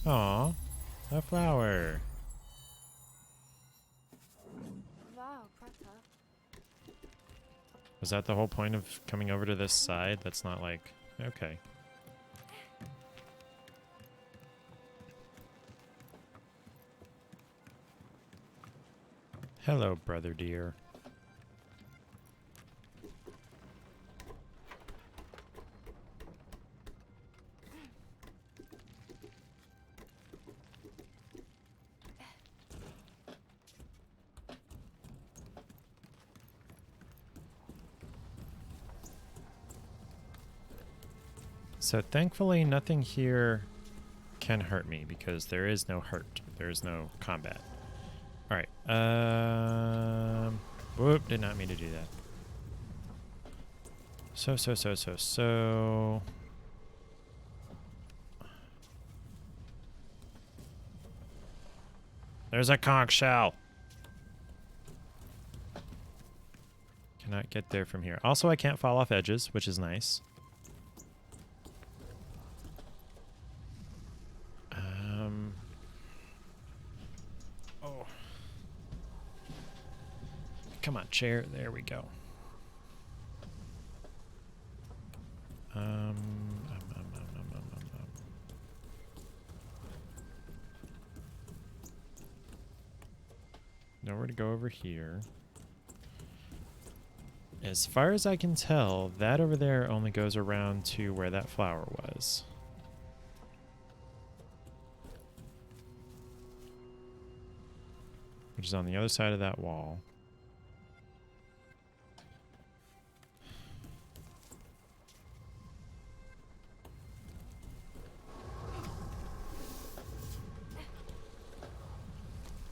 Aw, a flower. Wow, Prata. Was that the whole point of coming over to this side? That's not like... Okay. Hello, brother dear. So thankfully nothing here can hurt me because there is no hurt. There is no combat. Alright. Whoop, did not mean to do that. So. There's a conch shell. Cannot get there from here. Also, I can't fall off edges, which is nice. Oh. Come on, chair. There we go. Nowhere to go over here. As far as I can tell, that over there only goes around to where that flower was. Which is on the other side of that wall.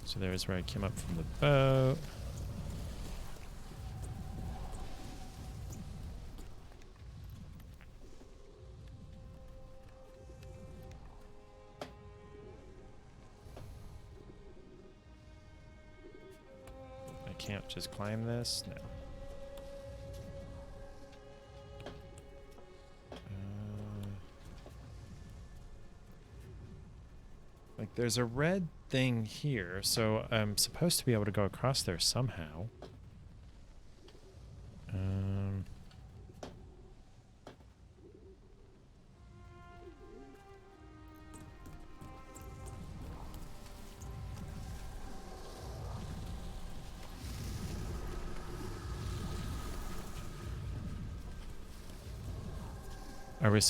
So there's where I came up from the boat. I can't just climb this? No. Like there's a red thing here, so I'm supposed to be able to go across there somehow. Are we